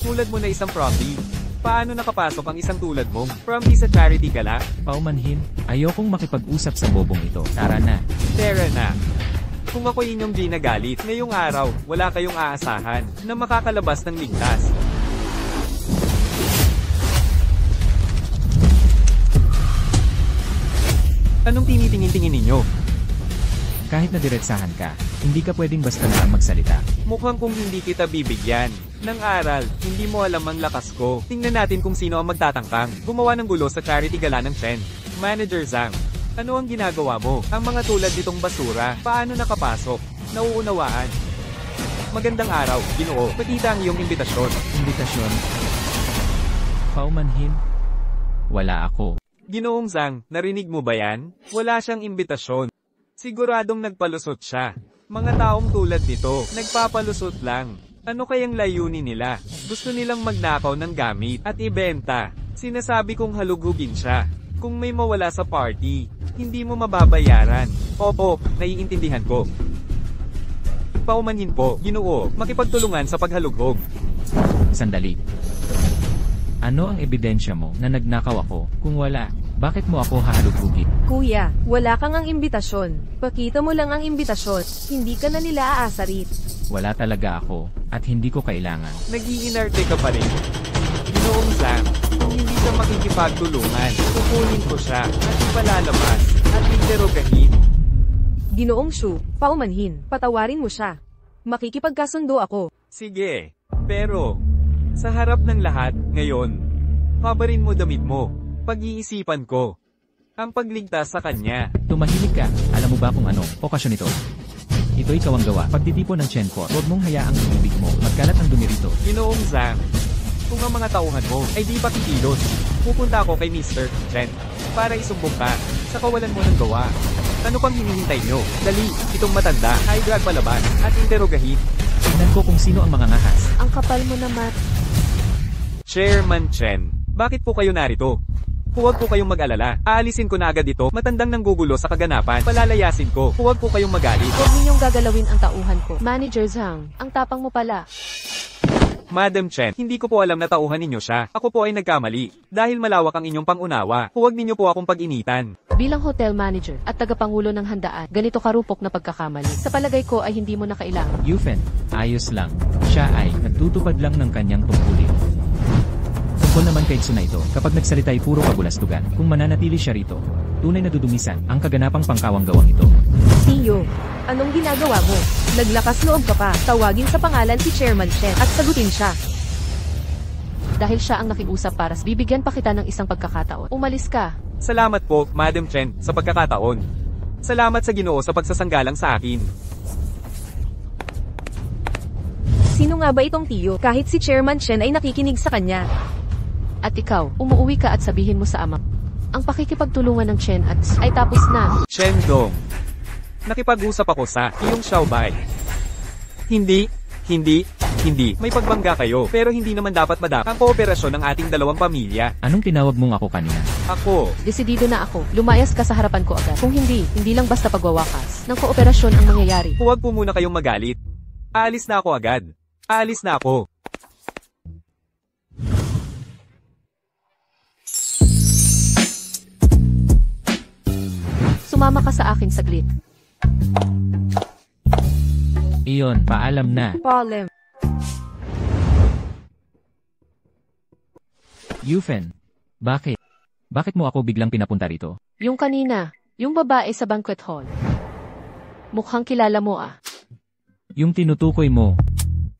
[SPEAKER 4] tulad mo na isang prompty. Paano nakapasok ang isang tulad mo? Prompty sa charity gala?
[SPEAKER 2] Paumanhin, ayokong makipag-usap sa bobong ito. Tara na.
[SPEAKER 4] Tara na. Kung ako inyong di nagalit, ngayong araw, wala kayong aasahan na makakalabas ng ligtas. Anong tinitingin-tingin ninyo?
[SPEAKER 2] Kahit na diretsahan ka, hindi ka pwedeng basta na lang magsalita.
[SPEAKER 4] Mukhang kung hindi kita bibigyan ng aral, hindi mo alam ang lakas ko. Tingnan natin kung sino ang magtatangkang gumawa ng gulo sa charity gala ng Chen. Manager Zhang, ano ang ginagawa mo? Ang mga tulad nitong basura, paano nakapasok? Nauunawaan. Magandang araw, Ginoo. Patita ang iyong imbitasyon.
[SPEAKER 2] Imbitasyon? Paumanhin? Wala ako.
[SPEAKER 4] Ginoong Zhang, narinig mo ba yan? Wala siyang imbitasyon. Siguradong nagpalusot siya. Mga taong tulad nito, nagpapalusot lang. Ano kayang layunin nila? Gusto nilang magnakaw ng gamit at ibenta. Sinasabi kong halugugin siya. Kung may mawala sa party, hindi mo mababayaran. Opo, naiintindihan ko. Paumanhin po, Ginoo, makipagtulungan sa paghalughog.
[SPEAKER 2] Sandali. Ano ang ebidensya mo na nagnakaw ako? Kung wala, bakit mo ako hahalugugin?
[SPEAKER 1] Kuya, wala kang ang imbitasyon. Pakita mo lang ang imbitasyon. Hindi ka na nila aasarit.
[SPEAKER 2] Wala talaga ako, at hindi ko kailangan.
[SPEAKER 4] Nag-iinarte ka pa rin. Ginoong Zhang, kung hindi ka makikipagtulungan, kukunin ko siya at ipalalabas at interogahin.
[SPEAKER 1] Ginoong Shu, paumanhin. Patawarin mo siya. Makikipagkasundo ako.
[SPEAKER 4] Sige, pero sa harap ng lahat, ngayon, kabarin mo damit mo. Pag-iisipan ko ang pagligtas sa kanya.
[SPEAKER 2] Tumahimik ka, alam mo ba kung ano, okasyon ito? Ito'y kawang gawa, pagtitipon ng Chen Court. Huwag mong hayaang ibig mo, magkalat ang dumi rito.
[SPEAKER 4] Ginoong Zhang, kung ang mga tauhan mo ay di pa kikilos, pupunta ako kay Mr. Chen para isumbong ka sa kawalan mo ng gawa. Ano pang hinihintay nyo? Dali, itong matanda ay drag palabas at interogahin.
[SPEAKER 2] Tingnan ko kung sino ang mga ngahas.
[SPEAKER 3] Ang kapal mo naman.
[SPEAKER 4] Chairman Chen, bakit po kayo narito? Huwag po kayong mag-alala. Aalisin ko na agad ito. Matandang nanggugulo sa kaganapan. Palalayasin ko. Huwag po kayong magalit.
[SPEAKER 3] Huwag ninyong gagalawin ang tauhan ko. Manager Zhang, ang tapang mo pala.
[SPEAKER 4] Madam Chen, hindi ko po alam na tauhan ninyo siya. Ako po ay nagkamali. Dahil malawak ang inyong pangunawa, huwag ninyo po akong pag-initan.
[SPEAKER 3] Bilang hotel manager at tagapangulo ng handaan, ganito karupok na pagkakamali. Sa palagay ko ay hindi mo na kailangan.
[SPEAKER 2] Yufen, ayos lang. Siya ay nagtutupad lang ng kanyang tungkulin. Tungkol naman kay Tsuna ito, kapag nagsalita ay puro kabulastugan. Kung mananatili siya rito, tunay na dudumisan ang kaganapang pangkawang-gawang ito.
[SPEAKER 1] Tiyo, anong ginagawa mo? Naglakas loob ka pa. Tawagin sa pangalan si Chairman Chen at sagutin siya.
[SPEAKER 3] Dahil siya ang nakiusap para bibigyan pa kita ng isang pagkakataon. Umalis ka.
[SPEAKER 4] Salamat po, Madam Chen, sa pagkakataon. Salamat sa Ginoo sa pagsasanggalang sa akin.
[SPEAKER 1] Sino nga ba itong Tiyo? Kahit si Chairman Chen ay nakikinig sa kanya.
[SPEAKER 3] At ikaw, umuwi ka at sabihin mo sa ama. Ang pakikipagtulungan ng Chen at ay tapos na.
[SPEAKER 4] Chen Dong, Nakipag-usap ako sa iyong Xiaobai. Hindi. May pagbangga kayo, pero hindi naman dapat madap ang kooperasyon ng ating dalawang pamilya.
[SPEAKER 2] Anong tinawag mong ako kanina?
[SPEAKER 4] Ako,
[SPEAKER 3] Desidido na ako. Lumayas ka sa harapan ko agad. Kung hindi lang basta pagwawakas ng kooperasyon ang mangyayari.
[SPEAKER 4] huwag po muna kayong magalit. Aalis na ako agad. Aalis na ako.
[SPEAKER 3] Sumama ka sa akin saglit.
[SPEAKER 2] Iyon, paalam na.
[SPEAKER 1] Palem.
[SPEAKER 2] Yufen. Bakit? Bakit mo ako biglang pinapunta rito?
[SPEAKER 3] Yung kanina, yung babae sa banquet hall. Mukhang kilala mo ah.
[SPEAKER 2] Yung tinutukoy mo.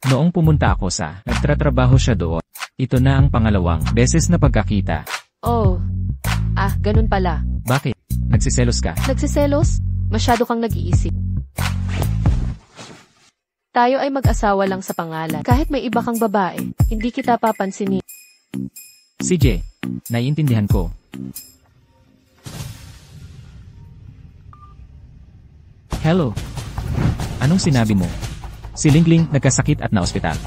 [SPEAKER 2] Noong pumunta ako sa, nagtratrabaho siya doon. Ito na ang pangalawang beses na pagkakita.
[SPEAKER 3] Oh. Ganun pala.
[SPEAKER 2] Bakit? Nagsiselos ka?
[SPEAKER 3] Nagsiselos? Masyado kang nag-iisip. Tayo ay mag-asawa lang sa pangalan. Kahit may iba kang babae, hindi kita papansinin.
[SPEAKER 2] CJ, naiintindihan ko. Hello. Anong sinabi mo? Si Lingling nagkasakit at naospital.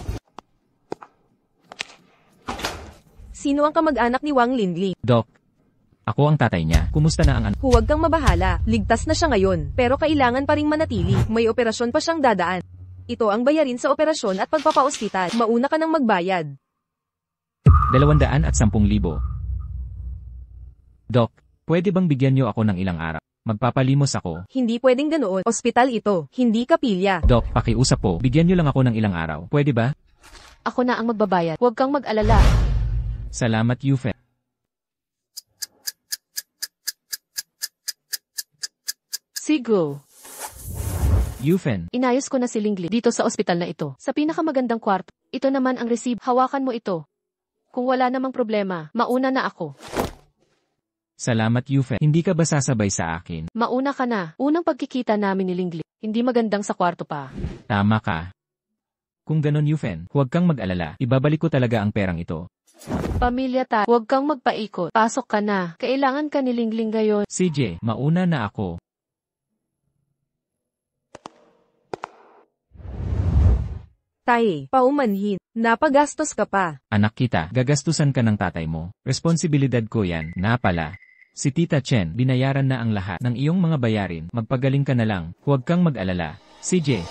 [SPEAKER 1] Sino ang kamag-anak ni Wang Linling?
[SPEAKER 2] Doc, ako ang tatay niya. Kumusta na ang anak?
[SPEAKER 1] Huwag kang mabahala, ligtas na siya ngayon, pero kailangan pa ring manatili, may operasyon pa siyang dadaan. Ito ang bayarin sa operasyon at pagpapaospital, mauna ka nang magbayad.
[SPEAKER 2] 210,000. Doc, pwede bang bigyan niyo ako ng ilang araw? Magpapalimos ako.
[SPEAKER 1] Hindi pwedeng ganoon, ospital ito, hindi kapilya.
[SPEAKER 2] Doc, pakiusap po, bigyan niyo lang ako ng ilang araw. Pwede ba?
[SPEAKER 3] Ako na ang magbabayad. Huwag kang mag-alala.
[SPEAKER 2] Salamat, Yufen.
[SPEAKER 3] Sigo.
[SPEAKER 2] Yufen,
[SPEAKER 3] Inayos ko na si Lingli dito sa ospital na ito. Sa pinakamagandang kwarto. Ito naman ang receipt. Hawakan mo ito. Kung wala namang problema, mauna na ako.
[SPEAKER 2] salamat Yufen. Hindi ka ba sasabay sa akin?
[SPEAKER 3] Mauna ka na. Unang pagkikita namin ni Lingli. Hindi magandang sa kwarto pa.
[SPEAKER 2] Tama ka. Kung ganon Yufen, huwag kang mag-alala. Ibabalik ko talaga ang perang ito.
[SPEAKER 3] Pamilya ta, huwag kang magpaikot. Pasok ka na. Kailangan ka ni Lingling ngayon.
[SPEAKER 2] CJ, mauna na ako.
[SPEAKER 1] Tay, paumanhin, napagastos ka pa.
[SPEAKER 2] Anak kita, gagastusan ka ng tatay mo. Responsibilidad ko yan, na pala. Si Tita Chen, binayaran na ang lahat ng iyong mga bayarin. Magpagaling ka na lang, huwag kang mag-alala. CJ.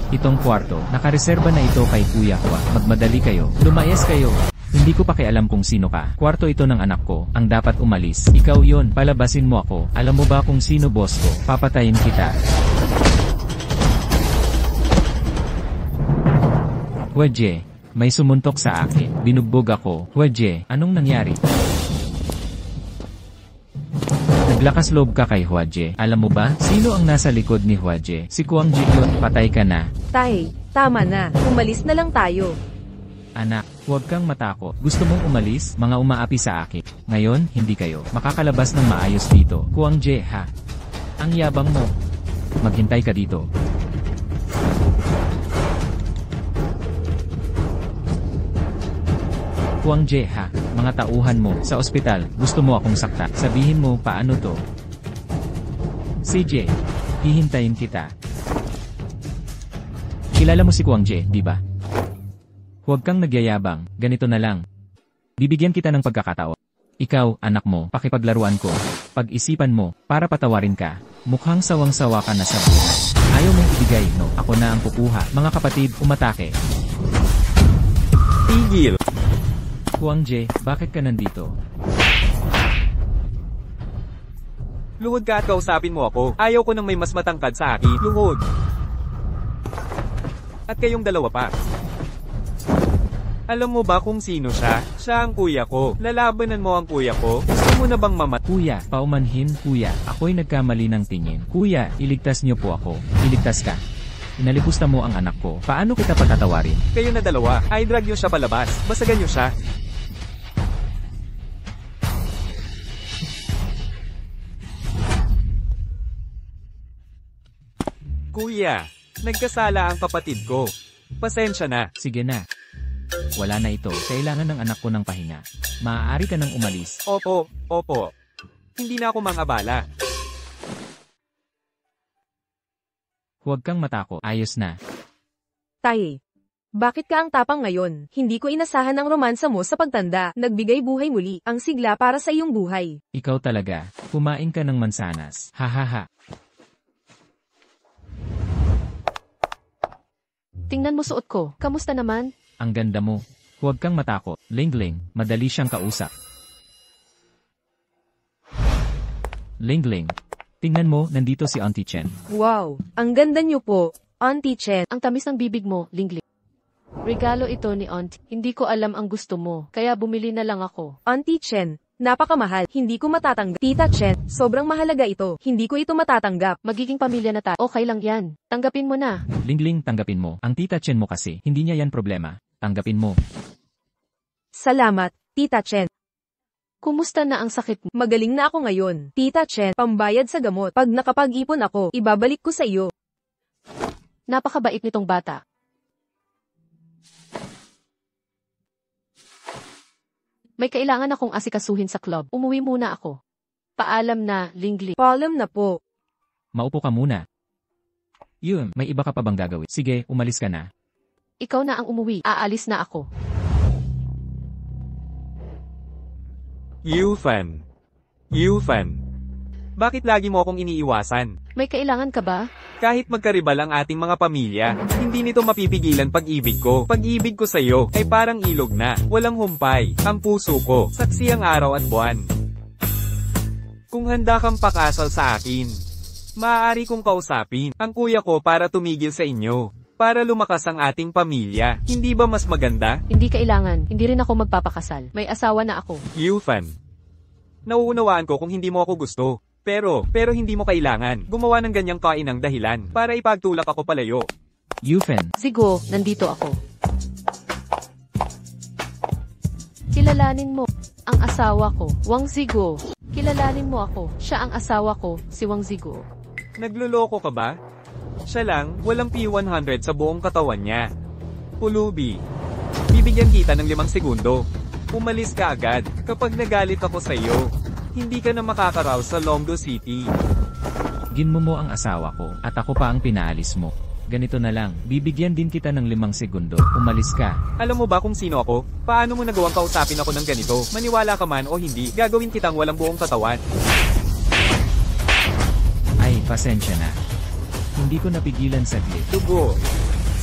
[SPEAKER 2] Itong kwarto, nakareserba na ito kay Kuya Hua. Magmadali kayo, lumayas kayo. Hindi ko pakialam kung sino ka. Kwarto ito ng anak ko, ang dapat umalis. Ikaw yon, palabasin mo ako. Alam mo ba kung sino boss ko? Papatayin kita. Huaje, may sumuntok sa akin. Binugbog ako. Huaje, anong nangyari? Naglakas loob ka kay Huaje. Alam mo ba, sino ang nasa likod ni Huaje? Si Kuang Ji yun, patay ka na.
[SPEAKER 1] Tay, tama na, umalis na lang tayo.
[SPEAKER 2] Anak, huwag kang matakot. Gusto mong umalis? Mga umaapi sa akin. Ngayon, hindi kayo makakalabas ng maayos dito. Kuang Je, ha? Ang yabang mo. Maghintay ka dito. Kuang Je, ha? Mga tauhan mo sa ospital. Gusto mo akong sakta. Sabihin mo, paano to? CJ, hihintayin kita. Kilala mo si Kuang Je, di ba? Huwag kang nagyayabang, ganito na lang. Bibigyan kita ng pagkakataon. Ikaw, anak mo, pakipaglaruan ko. Pag-isipan mo, para patawarin ka. Mukhang sawang-sawa ka na sa buhay. Ayaw mong ibigay, no? Ako na ang kukuha. Mga kapatid, umatake.
[SPEAKER 4] Tigil.
[SPEAKER 2] Kuang Je, bakit ka nandito?
[SPEAKER 4] Luhod ka at kausapin mo ako. Ayaw ko nang may mas matangkad sa akin. Luhod. At kayong dalawa pa. Alam mo ba kung sino siya? Siya ang kuya ko. Lalabanan mo ang kuya ko? Gusto mo na bang
[SPEAKER 2] Kuya, paumanhin, kuya. Ako'y nagkamali ng tingin. Kuya, iligtas niyo po ako. Iligtas ka. Inalipusta mo ang anak ko. Paano kita patatawarin?
[SPEAKER 4] Kayo na dalawa, ay drag nyo siya palabas. Basagan nyo siya. Kuya, nagkasala ang kapatid ko. Pasensya na.
[SPEAKER 2] Sige na. Wala na ito. Kailangan ng anak ko ng pahinga. Maaari ka nang umalis.
[SPEAKER 4] Opo. Hindi na ako mangabala.
[SPEAKER 2] Huwag kang matakot. Ayos na.
[SPEAKER 1] Tae. Bakit ka ang tapang ngayon? Hindi ko inasahan ang romansa mo sa pagtanda. Nagbigay buhay muli, ang sigla para sa iyong buhay.
[SPEAKER 2] Ikaw talaga. Kumain ka ng mansanas. Hahaha.
[SPEAKER 3] Tingnan mo suot ko. Kamusta naman?
[SPEAKER 2] Ang ganda mo. Huwag kang matakot. Lingling, madali siyang kausap. Lingling. Tingnan mo, nandito si Auntie Chen.
[SPEAKER 1] Wow, ang ganda niyo po, Auntie Chen.
[SPEAKER 3] Ang tamis ng bibig mo, Lingling. Regalo ito ni Auntie. Hindi ko alam ang gusto mo, kaya bumili na lang ako.
[SPEAKER 1] Auntie Chen, napakamahal. Hindi ko matatanggap. Tita Chen, sobrang mahalaga ito. Hindi ko ito matatanggap.
[SPEAKER 3] Magiging pamilya na tayo. Okay lang yan. Tanggapin mo na.
[SPEAKER 2] Lingling, tanggapin mo. Ang Tita Chen mo kasi, hindi niya yan problema. Tanggapin mo.
[SPEAKER 1] Salamat, Tita Chen.
[SPEAKER 3] Kumusta na ang sakit mo?
[SPEAKER 1] Magaling na ako ngayon. Tita Chen, pambayad sa gamot. Pag nakapag-ipon ako, ibabalik ko sa iyo.
[SPEAKER 3] Napakabait nitong bata. May kailangan akong asikasuhin sa club. Umuwi muna ako. Paalam na, Lingling.
[SPEAKER 1] Paalam na po.
[SPEAKER 2] Maupo ka muna. Yun, may iba ka pa bang gagawin? Sige, umalis ka na.
[SPEAKER 3] Ikaw na ang umuwi. Aalis na ako.
[SPEAKER 4] Yufan. Bakit lagi mo akong iniiwasan?
[SPEAKER 3] May kailangan ka ba?
[SPEAKER 4] Kahit magkaribal ang ating mga pamilya, hindi nito mapipigilan pag-ibig ko. Pag-ibig ko sa'yo ay parang ilog na, walang humpay. Ang puso ko, saksi ang araw at buwan. Kung handa kang pakasal sa akin, maaari kong kausapin ang kuya ko para tumigil sa inyo. Para lumakas ang ating pamilya. Hindi ba mas maganda?
[SPEAKER 3] Hindi kailangan. Hindi rin ako magpapakasal. May asawa na ako.
[SPEAKER 4] Yufan. Nauunawaan ko kung hindi mo ako gusto. Pero hindi mo kailangan gumawa ng ganyang kainang dahilan para ipagtulak ako palayo.
[SPEAKER 2] Yufen,
[SPEAKER 3] Zigo, nandito ako. Kilalanin mo ang asawa ko, Wang Zigo. Kilalanin mo ako. Siya ang asawa ko, si Wang Zigo.
[SPEAKER 4] Nagluloko ka ba? Siya lang, walang P100 sa buong katawan niya. Pulubi. Bibigyan kita ng 5 segundo. Umalis ka agad kapag nagalit ako sa iyo. Hindi ka na makakaraw sa Longdo City.
[SPEAKER 2] ginmo mo ang asawa ko, at ako pa ang pinaalis mo. Ganito na lang, bibigyan din kita ng 5 segundo, umalis ka.
[SPEAKER 4] Alam mo ba kung sino ako? Paano mo nagawang kausapin ako ng ganito? Maniwala ka man o hindi, gagawin kitang walang buong katawan.
[SPEAKER 2] Ay, pasensya na. Hindi ko napigilan saglit.
[SPEAKER 4] Dugo.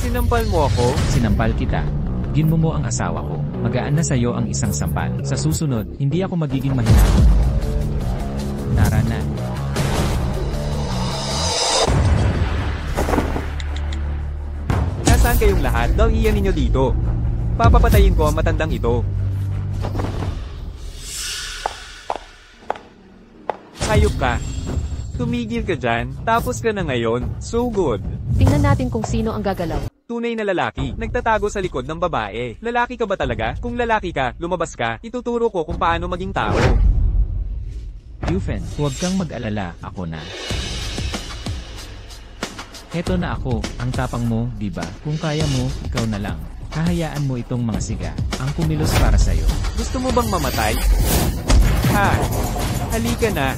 [SPEAKER 4] Sinampal mo ako?
[SPEAKER 2] Sinampal kita. Ginmo mo ang asawa ko. Magaan na sa'yo ang isang sampal. Sa susunod, hindi ako magiging mahinahon. Tara na.
[SPEAKER 4] Nasaan kayong lahat? Daw iyan ninyo dito. Papapatayin ko ang matandang ito. Hayop ka. Tumigil ka dyan, tapos ka na ngayon. So good.
[SPEAKER 3] Tingnan natin kung sino ang gagalaw.
[SPEAKER 4] Tunay na lalaki, nagtatago sa likod ng babae. Lalaki ka ba talaga? Kung lalaki ka, lumabas ka, ituturo ko kung paano maging tao.
[SPEAKER 2] Yufen, huwag kang mag-alala, ako na. Heto na ako, ang tapang mo, di ba? Kung kaya mo, ikaw na lang. Hahayaan mo itong mga siga, ang kumilos para sa'yo.
[SPEAKER 4] Gusto mo bang mamatay? Ha? Halika na.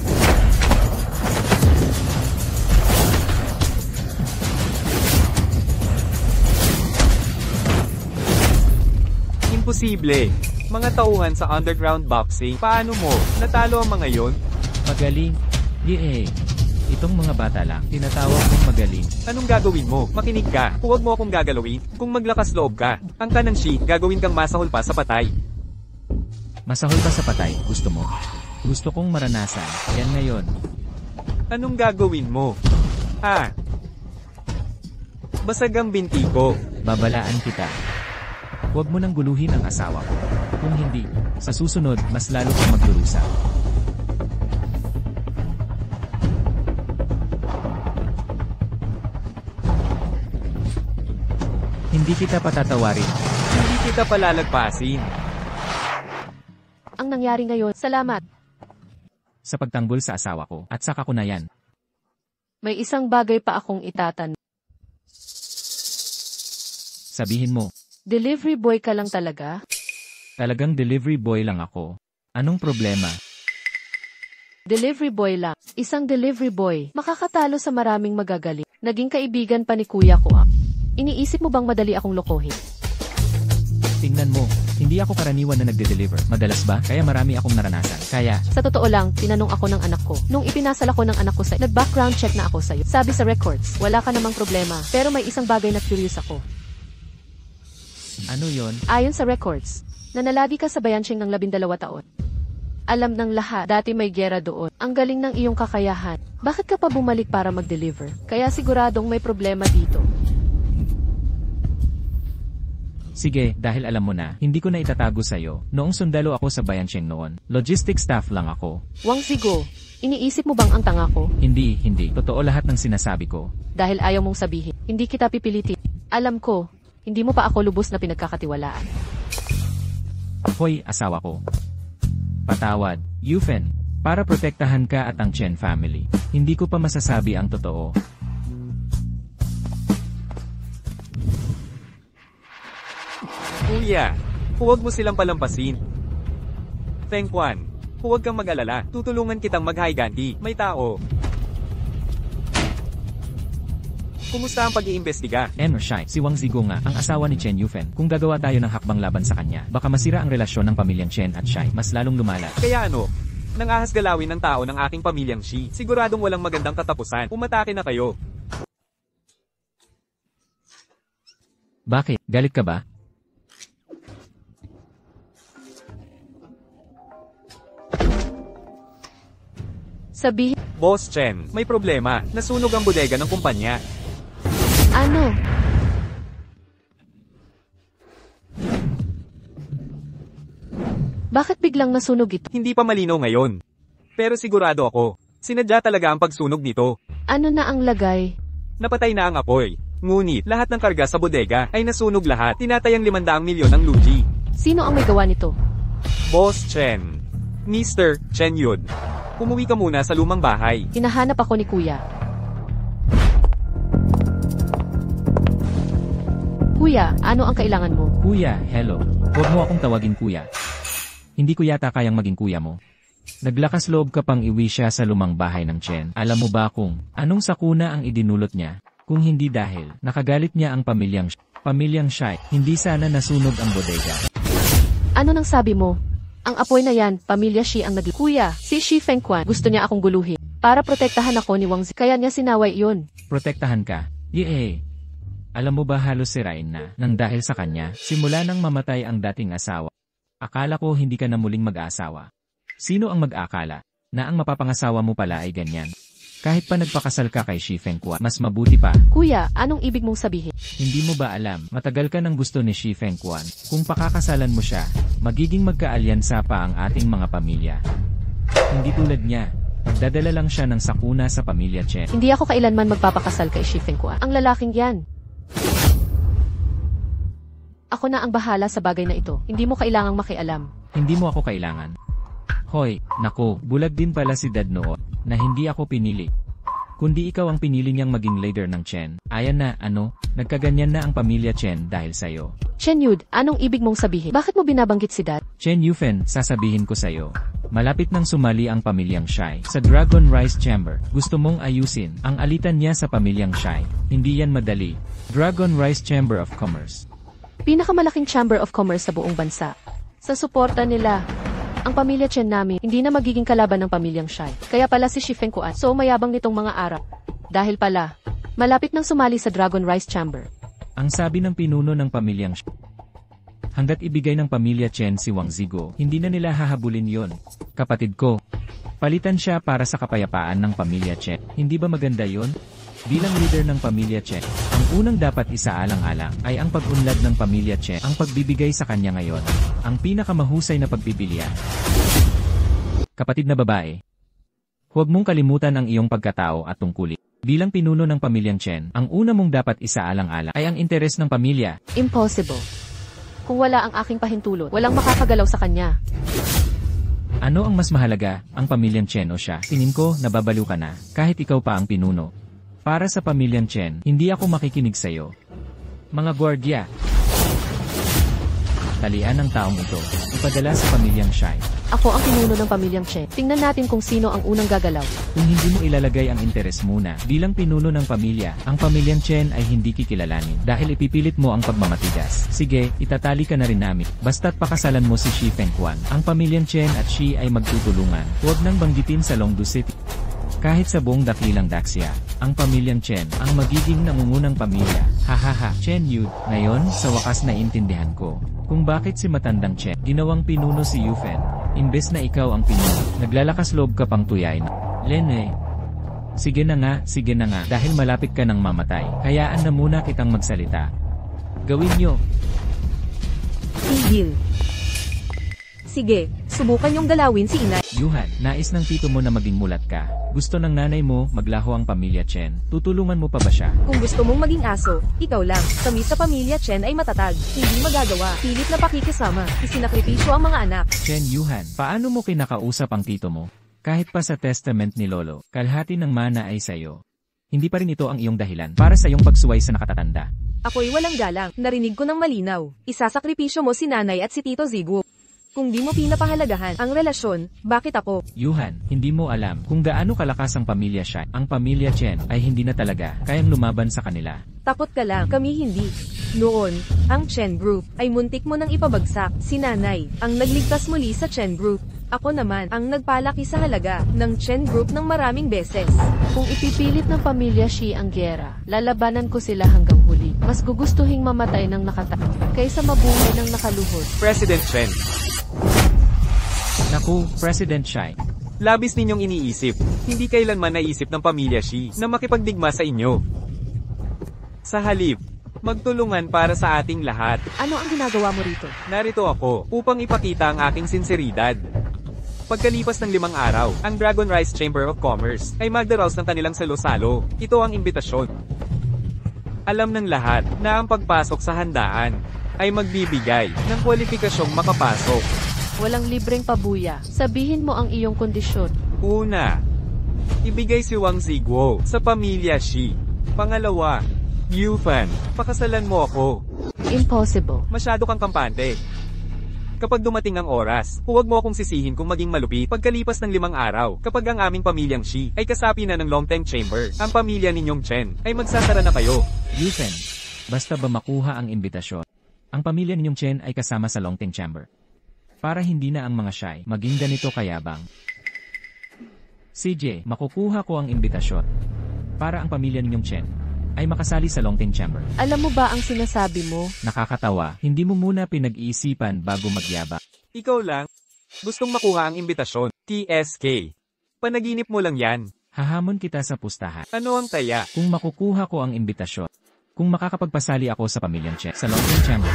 [SPEAKER 4] Imposible. Mga tauhan sa underground boxing. Paano mo? Natalo ang mga yon?
[SPEAKER 2] Magaling. Yee. Itong mga bata lang, tinatawag kong magaling.
[SPEAKER 4] Anong gagawin mo? Makinig ka. Huwag mo akong gagalawin. Kung maglakas loob ka, ang kanang sheet, gagawin kang masahol pa sa patay.
[SPEAKER 2] Masahol pa sa patay, gusto mo? Gusto kong maranasan, yan ngayon.
[SPEAKER 4] Anong gagawin mo? Ha? Basag ang binti ko.
[SPEAKER 2] Babalaan kita. Huwag mo nang guluhin ang asawa ko. Kung hindi, sa susunod, mas lalo kang magdurusa. Hindi kita patatawarin.
[SPEAKER 4] Hindi kita palalagpasin.
[SPEAKER 3] Ang nangyari ngayon, salamat.
[SPEAKER 2] Sa pagtanggol sa asawa ko, at saka ko na yan.
[SPEAKER 3] May isang bagay pa akong itatan.
[SPEAKER 2] Sabihin mo,
[SPEAKER 3] Delivery boy ka lang talaga?
[SPEAKER 2] Talagang delivery boy lang ako. Anong problema?
[SPEAKER 3] Delivery boy lang. Isang delivery boy. Makakatalo sa maraming magagaling. Naging kaibigan pa ni kuya ko ah. Iniisip mo bang madali akong lokohin?
[SPEAKER 2] Tingnan mo, hindi ako karaniwan na nagde-deliver. Madalas ba? Kaya marami akong naranasan. Kaya,
[SPEAKER 3] Sa totoo lang, tinanong ako ng anak ko. Nung ipinasal ako ng anak ko sa nag-background check na ako sa'yo. Sabi sa records, wala ka namang problema. Pero may isang bagay na curious ako.
[SPEAKER 2] ano yon?
[SPEAKER 3] Ayon sa records, nanalagi ka sa Bayancheng ng 12 taon. Alam ng lahat, dati may gera doon. Ang galing ng iyong kakayahan. Bakit ka pa bumalik para mag-deliver? Kaya siguradong may problema dito.
[SPEAKER 2] Sige, dahil alam mo na, hindi ko na itatago sa'yo. Noong sundalo ako sa Bayancheng noon, logistics staff lang ako.
[SPEAKER 3] Wang Zigo, iniisip mo bang ang tanga ko?
[SPEAKER 2] Hindi. Totoo lahat ng sinasabi ko.
[SPEAKER 3] Dahil ayaw mong sabihin, hindi kita pipilitin. Alam ko, hindi mo pa ako lubos na pinagkakatiwalaan.
[SPEAKER 2] Hoy, asawa ko. Patawad, Yufen. Para protektahan ka at ang Chen family. Hindi ko pa masasabi ang totoo.
[SPEAKER 4] Kuya, huwag mo silang palampasin. Feng Quan, huwag kang mag-alala. Tutulungan kitang mag-higanti. May tao. Kumusta ang pag-iimbestiga?
[SPEAKER 2] Shai, si Wang Zigo nga, ang asawa ni Chen Yufen. Kung gagawa tayo ng hakbang laban sa kanya, baka masira ang relasyon ng pamilyang Chen at Shai, mas lalong lumalat.
[SPEAKER 4] Kaya ano? Nangahas galawin ng tao ng aking pamilyang Shi. Siguradong walang magandang katapusan. Umatake na kayo.
[SPEAKER 2] Bakit? Galit ka ba?
[SPEAKER 3] Sabihin,
[SPEAKER 4] Boss Chen, may problema. Nasunog ang bodega ng kumpanya.
[SPEAKER 3] ano? Bakit biglang nasunog ito?
[SPEAKER 4] Hindi pa malinaw ngayon. Pero sigurado ako, sinadya talaga ang pagsunog nito.
[SPEAKER 3] Ano na ang lagay?
[SPEAKER 4] Napatay na ang apoy. Ngunit, lahat ng karga sa bodega ay nasunog lahat. Tinatayang 500 milyon ang lugi.
[SPEAKER 3] Sino ang may gawa nito?
[SPEAKER 4] Boss Chen. Mr. Chen Yun. Umuwi ka muna sa lumang bahay.
[SPEAKER 3] Hinahanap ako ni kuya. Kuya, ano ang kailangan mo?
[SPEAKER 2] Kuya, hello. Huwag mo akong tawagin kuya. Hindi ko yata kayang maging kuya mo. Naglakas loob ka pang iwi siya sa lumang bahay ng Chen. Alam mo ba kung anong sakuna ang idinulot niya? Kung hindi dahil nakagalit niya ang pamilyang Shai, hindi sana nasunog ang bodega.
[SPEAKER 3] Ano nang sabi mo? Ang apoy na yan, pamilya Shi ang Kuya, si Shi Fengquan, gusto niya akong guluhin. Para protektahan ako ni Wang Zi, kaya niya sinaway yun.
[SPEAKER 2] Protektahan ka? Yee. Alam mo ba halos sirain na, nang dahil sa kanya, simula nang mamatay ang dating asawa. Akala ko hindi ka na muling mag-aasawa. Sino ang mag-akala, na ang mapapangasawa mo pala ay ganyan? Kahit pa nagpakasal ka kay Shi Fengquan, mas mabuti pa.
[SPEAKER 3] Kuya, anong ibig mong sabihin?
[SPEAKER 2] Hindi mo ba alam, matagal ka ng gusto ni Shi Fengquan. Kung pakakasalan mo siya, magiging magkaalyansa pa ang ating mga pamilya. Hindi tulad niya, magdadala lang siya ng sakuna sa pamilya Chen.
[SPEAKER 3] Hindi ako kailanman magpapakasal kay Shi Fengquan. Ang lalaking yan. Ako na ang bahala sa bagay na ito. Hindi mo kailangang makialam.
[SPEAKER 2] Hindi mo ako kailangan. Hoy, nako, bulag din pala si Dad noon, na hindi ako pinili. Kundi ikaw ang pinili niyang maging leader ng Chen. Ayan na, nagkaganyan na ang pamilya Chen dahil sa'yo.
[SPEAKER 3] Chen Yud, anong ibig mong sabihin? Bakit mo binabanggit si Dad?
[SPEAKER 2] Chen Yufen, sasabihin ko sa'yo. Malapit nang sumali ang pamilyang Shai sa Dragon Rice Chamber. Gusto mong ayusin ang alitan niya sa pamilyang Shai. Hindi yan madali. Dragon Rice Chamber of Commerce.
[SPEAKER 3] Pinakamalaking Chamber of Commerce sa buong bansa. Sa suporta nila, ang pamilya Chen namin, hindi na magiging kalaban ng pamilyang Shai. Kaya pala si Shi Fengquan, so mayabang nitong mga Arab. Dahil pala, malapit nang sumali sa Dragon Rice Chamber.
[SPEAKER 2] Ang sabi ng pinuno ng pamilyang Shai, hanggat ibigay ng pamilya Chen si Wang Zigo, hindi na nila hahabulin yon. Kapatid ko, palitan siya para sa kapayapaan ng pamilya Chen. Hindi ba maganda yon? Bilang leader ng pamilya Chen, ang unang dapat isaalang-alang ay ang pag-unlad ng pamilya Chen. Ang pagbibigay sa kanya ngayon, ang pinakamahusay na pagpipilian. Kapatid na babae, huwag mong kalimutan ang iyong pagkatao at tungkulin. Bilang pinuno ng pamilyang Chen, ang una mong dapat isaalang-alang ay ang interes ng pamilya.
[SPEAKER 3] Impossible. Kung wala ang aking pahintulot, walang makakagalaw sa kanya.
[SPEAKER 2] Ano ang mas mahalaga, ang pamilyang Chen o siya? Tingin ko, nababaliw ka na, kahit ikaw pa ang pinuno. Para sa pamilyang Chen, hindi ako makikinig sa'yo. Mga gwardiya, Talian ng taong ito. Ipadala sa pamilyang Shai.
[SPEAKER 3] Ako ang pinuno ng pamilyang Chen. Tingnan natin kung sino ang unang gagalaw.
[SPEAKER 2] Kung hindi mo ilalagay ang interes muna, bilang pinuno ng pamilya, ang pamilyang Chen ay hindi kikilalanin dahil ipipilit mo ang pagmamatigas. Sige, itatali ka na rin namin. Basta't pakasalan mo si Shi Fengquan. Ang pamilyang Chen at Shi ay magtutulungan. Huwag nang banggitin sa Longdu City. Kahit sa buong dakilang Daxia, ang pamilyang Chen ang magiging nangungunang pamilya. Hahaha, Chen Yu, ngayon sa wakas na intindihan ko kung bakit si matandang Chen ginawang pinuno si Yufen. Imbes na ikaw ang pinuno, naglalakas loob ka pang tuyain. Lene. Sige na nga, dahil malapit ka nang mamatay. Hayaan na muna kitang magsalita. Gawin nyo.
[SPEAKER 1] Tigil. Sige, subukan yung galawin si inay.
[SPEAKER 2] Yuhan, nais ng tito mo na maging mulat ka. Gusto ng nanay mo, maglaho ang pamilya Chen. Tutulungan mo pa ba siya?
[SPEAKER 1] Kung gusto mong maging aso, ikaw lang. Kami sa pamilya Chen ay matatag. Hindi magagawa. Pilit na pakikisama. Isinakripisyo ang mga anak.
[SPEAKER 2] Chen Yuhan, paano mo kinakausap ang tito mo? Kahit pa sa testament ni Lolo, kalahati ng mana ay sayo. Hindi pa rin ito ang iyong dahilan para sa iyong pagsuway sa nakatatanda.
[SPEAKER 1] Ako'y walang galang. Narinig ko ng malinaw. Isasakripisyo mo si nanay at si Tito Ziguo. Kung di mo pinapahalagahan ang relasyon, bakit ako?
[SPEAKER 2] Yuhan, hindi mo alam kung gaano kalakas ang pamilya Shai. Ang pamilya Chen ay hindi na talaga kayang lumaban sa kanila.
[SPEAKER 1] Takot ka lang, kami hindi. Noon, ang Chen Group ay muntik mo nang ipabagsak. Si nanay ang nagligtas muli sa Chen Group. Ako naman ang nagpalaki sa halaga ng Chen Group ng maraming beses.
[SPEAKER 3] Kung ipipilit ng pamilya Shi ang giyera, lalabanan ko sila hanggang huli. Mas gugustuhing mamatay ng kaysa mabuhay ng nakaluhod.
[SPEAKER 4] President Chen.
[SPEAKER 2] Naku, President Shai.
[SPEAKER 4] Labis ninyong iniisip. Hindi kailanman naisip ng pamilya Shi na makipagdigma sa inyo. Sa halip, magtulungan para sa ating lahat.
[SPEAKER 3] Ano ang ginagawa mo rito?
[SPEAKER 4] Narito ako upang ipakita ang aking sinseridad. Pagkalipas ng 5 araw, ang Dragon Rise Chamber of Commerce ay magdaraos ng kanilang salo-salo. Ito ang imbitasyon. Alam ng lahat na ang pagpasok sa handaan ay magbibigay ng kwalipikasyong makapasok.
[SPEAKER 3] Walang libreng pabuya. Sabihin mo ang iyong kondisyon.
[SPEAKER 4] Una, ibigay si Wang Ziguo sa pamilya Shi. Pangalawa, Yufan, pakasalan mo ako.
[SPEAKER 3] Impossible.
[SPEAKER 4] Masyado kang kampante. Kapag dumating ang oras, huwag mo akong sisihin kung maging malupit. Pagkalipas ng 5 araw, kapag ang aming pamilyang Shi ay kasapi na ng Longteng Chamber, ang pamilya ninyong Chen ay magsasara na kayo.
[SPEAKER 2] Yufen, basta ba makuha ang imbitasyon, ang pamilya ninyong Chen ay kasama sa Longteng Chamber. Para hindi na ang mga Shai maging ganito kayabang. CJ, makukuha ko ang imbitasyon para ang pamilya ninyong Chen ay makasali sa Longteng Chamber.
[SPEAKER 3] Alam mo ba ang sinasabi mo?
[SPEAKER 2] Nakakatawa, hindi mo muna pinag-iisipan bago magyaba.
[SPEAKER 4] Ikaw lang, gustong makuha ang imbitasyon. TSK. Panaginip mo lang yan.
[SPEAKER 2] Hahamon kita sa pustahan.
[SPEAKER 4] Ano ang taya?
[SPEAKER 2] Kung makukuha ko ang imbitasyon, kung makakapagpasali ako sa pamilyang Chen sa Longteng Chamber.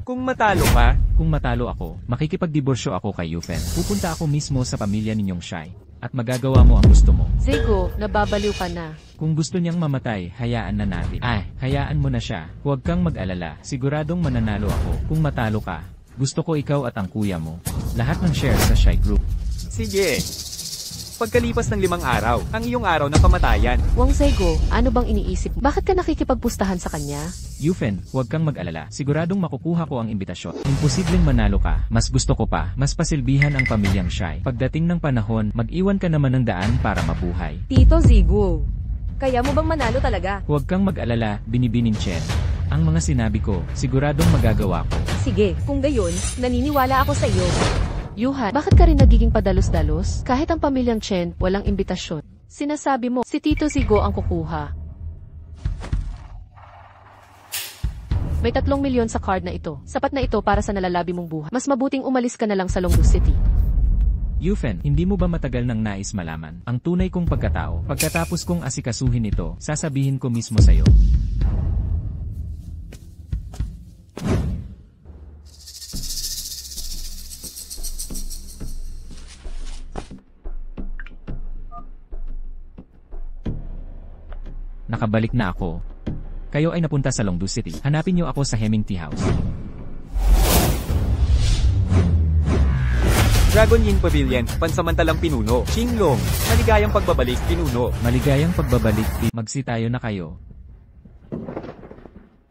[SPEAKER 4] Kung matalo ka,
[SPEAKER 2] kung matalo ako, makikipagdiborsyo ako kay Yufen. Pupunta ako mismo sa pamilya ninyong Shai at magagawa mo ang gusto mo.
[SPEAKER 3] Zigo, nababaliw ka na.
[SPEAKER 2] Kung gusto niyang mamatay, hayaan na natin. Hayaan mo na siya. Huwag kang mag-alala. Siguradong mananalo ako. Kung matalo ka, gusto ko ikaw at ang kuya mo. Lahat ng shares sa Shai Group.
[SPEAKER 4] Sige. Pagkalipas ng 5 araw, ang iyong araw ng kamatayan.
[SPEAKER 3] Wang Zigo, ano bang iniisip? Bakit ka nakikipagpustahan sa kanya?
[SPEAKER 2] Yufen, huwag kang mag-alala. Siguradong makukuha ko ang imbitasyon. Imposibleng manalo ka. Mas gusto ko pa, mas pasilbihan ang pamilyang Shai. Pagdating ng panahon, mag-iwan ka naman ng daan para mabuhay.
[SPEAKER 1] Tito Ziguo, kaya mo bang manalo talaga?
[SPEAKER 2] Huwag kang mag-alala, Binibinin Chen. Ang mga sinabi ko, siguradong magagawa ko.
[SPEAKER 1] Sige, kung gayon, naniniwala ako sa iyo.
[SPEAKER 3] Yuhan, bakit ka rin nagiging padalos-dalos? Kahit ang pamilyang Chen, walang imbitasyon. Sinasabi mo, si Tito Zigo ang kukuha. May 3 milyon sa card na ito. Sapat na ito para sa nalalabi mong buhay. Mas mabuting umalis ka na lang sa Longdu City.
[SPEAKER 2] Yufen, hindi mo ba matagal nang nais malaman ang tunay kong pagkatao? Pagkatapos kong asikasuhin ito, sasabihin ko mismo sa'yo. Nakabalik na ako. Kayo ay napunta sa Longdu City. Hanapin niyo ako sa Heming Tea House.
[SPEAKER 4] Dragon Yin Pavilion, pansamantalang pinuno. Qinglong, maligayang pagbabalik, pinuno.
[SPEAKER 2] Maligayang pagbabalik. Magsi tayo na kayo.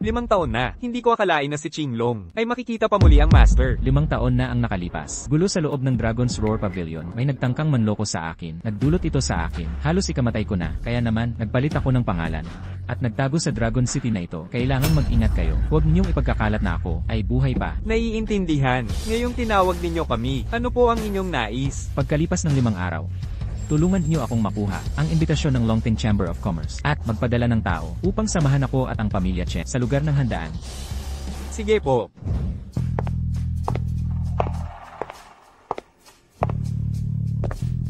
[SPEAKER 4] 5 taon na, hindi ko akalain na si Qinglong ay makikita pa muli ang Master.
[SPEAKER 2] 5 taon na ang nakalipas. Gulo sa loob ng Dragon's Roar Pavilion. May nagtangkang manloko sa akin. Nagdulot ito sa akin. Halos ikamatay ko na. Kaya naman, nagpalit ako ng pangalan. At nagtago sa Dragon City na ito. Kailangan mag-ingat kayo. Huwag ninyong ipagkakalat na ako ay buhay pa.
[SPEAKER 4] Naiintindihan. Ngayong tinawag ninyo kami. Ano po ang inyong nais?
[SPEAKER 2] Pagkalipas ng 5 araw, tulungan niyo akong makuha ang imbitasyon ng Longting Chamber of Commerce at magpadala ng tao upang samahan ako at ang pamilya Chen sa lugar ng handaan.
[SPEAKER 4] Sige po.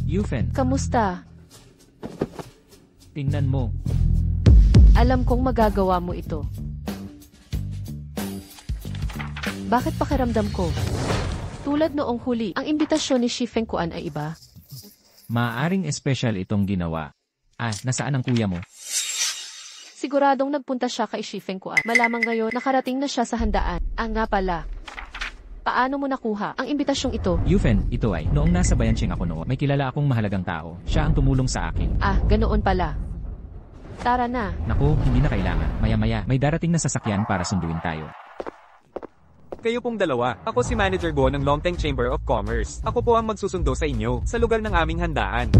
[SPEAKER 2] Yufen,
[SPEAKER 3] Kamusta?
[SPEAKER 2] tingnan mo.
[SPEAKER 3] Alam kong magagawa mo ito. Bakit pakiramdam ko? Tulad noong huli, ang imbitasyon ni Shi Fengkuan ay iba.
[SPEAKER 2] Maaaring espesyal itong ginawa. Nasaan ang kuya mo?
[SPEAKER 3] Siguradong nagpunta siya kay Shi Fengkuan. Malamang ngayon, nakarating na siya sa handaan. Nga pala. Paano mo nakuha ang imbitasyong ito?
[SPEAKER 2] Yufen, ito ay, noong nasa Bayancheng ako noon, may kilala akong mahalagang tao. Siya ang tumulong sa akin.
[SPEAKER 3] Ganoon pala. Tara na.
[SPEAKER 2] Naku, hindi na kailangan. Maya-maya, may darating na sasakyan para sunduin tayo.
[SPEAKER 4] Kayo pong dalawa. Ako si Manager Guo ng Longteng Chamber of Commerce. Ako po ang magsusundo sa inyo sa lugar ng aming handaan.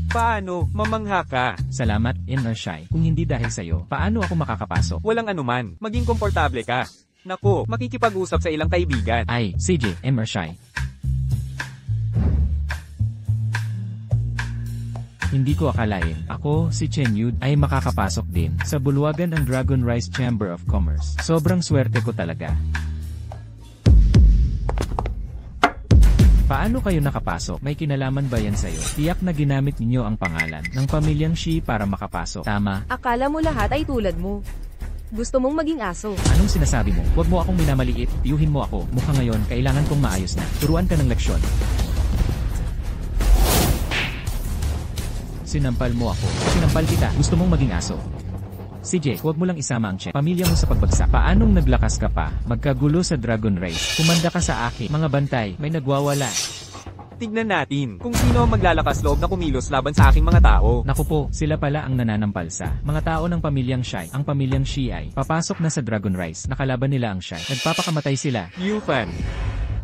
[SPEAKER 4] Paano? Mamangha ka.
[SPEAKER 2] Salamat, Inershai. Kung hindi dahil sa'yo, paano ako makakapasok?
[SPEAKER 4] Walang anuman. Maging komportable ka. Naku, makikipag-usap sa ilang kaibigan.
[SPEAKER 2] CJ, Inershai. Hindi ko akalain, ako, si Chen Yud, ay makakapasok din sa bulwagan ng Dragon Rise Chamber of Commerce. Sobrang swerte ko talaga. Paano kayo nakapasok? May kinalaman ba yan sa'yo? Tiyak na ginamit ninyo ang pangalan ng pamilyang Shi para makapasok. Tama.
[SPEAKER 1] Akala mo lahat ay tulad mo. Gusto mong maging aso.
[SPEAKER 2] Anong sinasabi mo? Huwag mo akong minamaliit, tiyuhin mo ako. Mukha ngayon, kailangan kong maayos na. Turuan ka ng leksyon. Sinampal mo ako. Sinampal kita. Gusto mong maging aso. CJ, huwag mo lang isama ang Chen. Pamilya mo sa pagbagsak. Paanong naglakas ka pa? Magkagulo sa Dragon Race. Kumanda ka sa akin. Mga bantay, may nagwawala.
[SPEAKER 4] Tignan natin kung sino ang maglalakas loob na kumilos laban sa aking mga tao.
[SPEAKER 2] Naku po, sila pala ang nananampalsa. Mga tao ng pamilyang Shai. Ang pamilyang Shi ay papasok na sa Dragon Race. Nakalaban nila ang Shai. Nagpapakamatay sila.
[SPEAKER 4] Yufan,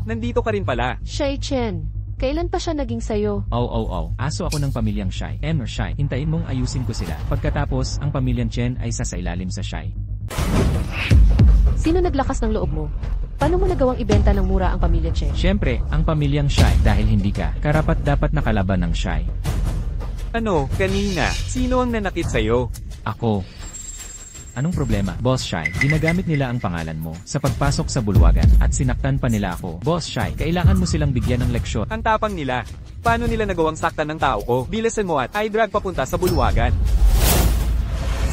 [SPEAKER 4] nandito ka rin pala.
[SPEAKER 3] Shai Chen, kailan pa siya naging sayo?
[SPEAKER 2] Aso ako ng pamilyang Shai. Shai, hintayin mong ayusin ko sila. Pagkatapos, ang pamilyang Chen ay sasailalim sa Shai.
[SPEAKER 3] Sino naglakas ng loob mo? Paano mo nagawang ibenta ng mura ang pamilya Chen?
[SPEAKER 2] Siyempre, ang pamilyang Shai dahil hindi ka karapat-dapat nakalaban ng Shai.
[SPEAKER 4] Ano, kanina, sino ang nanakit sa'yo?
[SPEAKER 2] Ako. Anong problema? Boss Shai, ginagamit nila ang pangalan mo sa pagpasok sa bulwagan at sinaktan pa nila ako. Boss Shai, kailangan mo silang bigyan ng leksyon.
[SPEAKER 4] Ang tapang nila. Paano nila nagawang saktan ng tao ko? Bilisan mo at i-drag papunta sa bulwagan.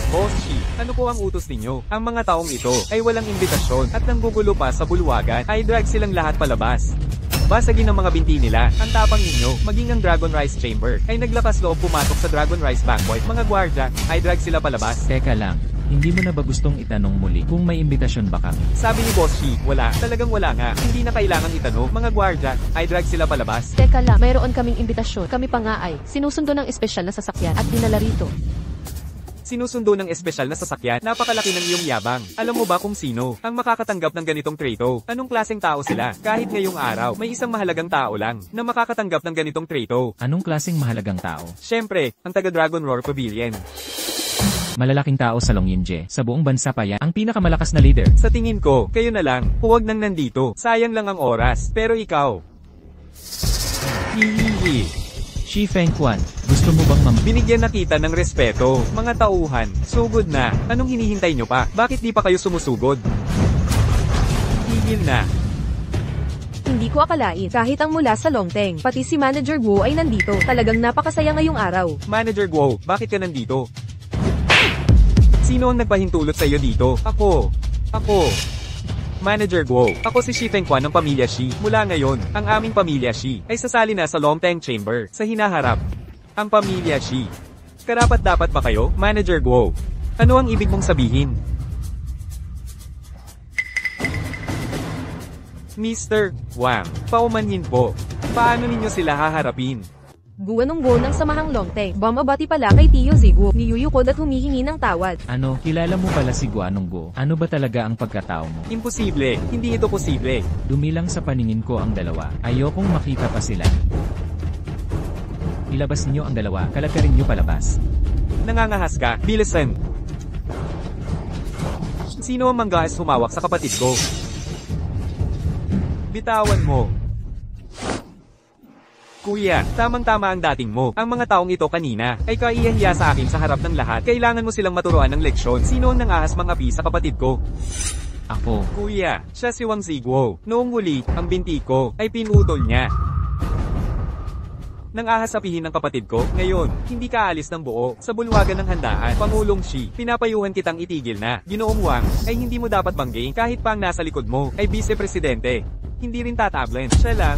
[SPEAKER 4] Boss Shi, ano po ang utos ninyo? Ang mga taong ito ay walang imbitasyon at nanggugulo pa sa bulwagan. I-drag silang lahat palabas. Basagin ang mga binti nila. Ang tapang ninyo, maging ang Dragon Rise Chamber, ay naglakas loob pumasok sa Dragon Rise Banquet. Mga gwardya, i-drag sila palabas.
[SPEAKER 2] Teka lang, hindi mo na ba gustong itanong muli kung may imbitasyon ba kami?
[SPEAKER 4] Sabi ni Boss Shi, wala. Talagang wala nga. Hindi na kailangan itanong. Mga gwardya, i-drag sila palabas.
[SPEAKER 3] Teka lang, mayroon kaming imbitasyon. Kami pa nga ay sinusundo ng espesyal na sasakyan at dinala rito.
[SPEAKER 4] Sinusundo ng espesyal na sasakyan, napakalaki ng iyong yabang. Alam mo ba kung sino ang makakatanggap ng ganitong trato? Anong klaseng tao sila? Kahit ngayong araw, may isang mahalagang tao lang na makakatanggap ng ganitong trato.
[SPEAKER 2] Anong klaseng mahalagang tao?
[SPEAKER 4] Siyempre, ang taga Dragon Roar Pavilion.
[SPEAKER 2] Malalaking tao sa Longyinje. Sa buong bansa pa yan, ang pinakamalakas na leader.
[SPEAKER 4] Sa tingin ko, kayo na lang. Huwag nang nandito. Sayang lang ang oras. Pero ikaw. Hihihi.
[SPEAKER 2] Shi Fengkuan, gusto mo bang
[SPEAKER 4] Binigyan na kita ng respeto. Mga tauhan, sugod na. Anong hinihintay nyo pa? Bakit di pa kayo sumusugod? Tigil na.
[SPEAKER 1] Hindi ko akalain, kahit ang mula sa Longteng, pati si Manager Guo ay nandito. Talagang napakasaya ngayong araw.
[SPEAKER 4] Manager Guo, bakit ka nandito? Sino ang nagpahintulot sa iyo dito? Ako. Manager Guo, ako si Shi Fengkuan ng pamilya Shi. Mula ngayon, ang aming pamilya Shi ay sasali na sa Longteng Chamber. Sa hinaharap, ang pamilya Shi. Karapat-dapat pa kayo, Manager Guo? Ano ang ibig mong sabihin? Mr. Wang, paumanhin po. Paano ninyo sila haharapin?
[SPEAKER 1] Guwanong-go ng samahang Longteng. Bumabati pala kay Tio Zigu, niyuyukod at humihingi ng tawad.
[SPEAKER 2] Ano, kilala mo pala si Guanonggo? Ano ba talaga ang pagkatao mo?
[SPEAKER 4] Imposible. Hindi ito posible.
[SPEAKER 2] Dumilang sa paningin ko ang dalawa. Ayokong makita pa sila. Ilabas niyo ang dalawa, kalagarin niyo palabas.
[SPEAKER 4] Nangangahas ka. Bilisan. Sino ang manggahas humawak sa kapatid ko? Bitawan mo. Kuya, tamang-tama ang dating mo. Ang mga taong ito kanina ay kaiyahiya sa akin sa harap ng lahat. Kailangan mo silang maturuan ng leksyon. Sino ang nangahas mang-api sa kapatid ko?
[SPEAKER 2] Ako.
[SPEAKER 4] Kuya, siya si Wang Ziguo. Noong huli, ang binti ko ay pinutol niya. Nangahas apihin ng kapatid ko, ngayon, hindi ka alis ng buo. Sa bulwagan ng handaan, Pangulong Xi, pinapayuhan kitang itigil na. Ginoong Wang, ay hindi mo dapat bangging kahit pa ang nasa likod mo ay vice-presidente. Hindi rin tatablen, siya lang.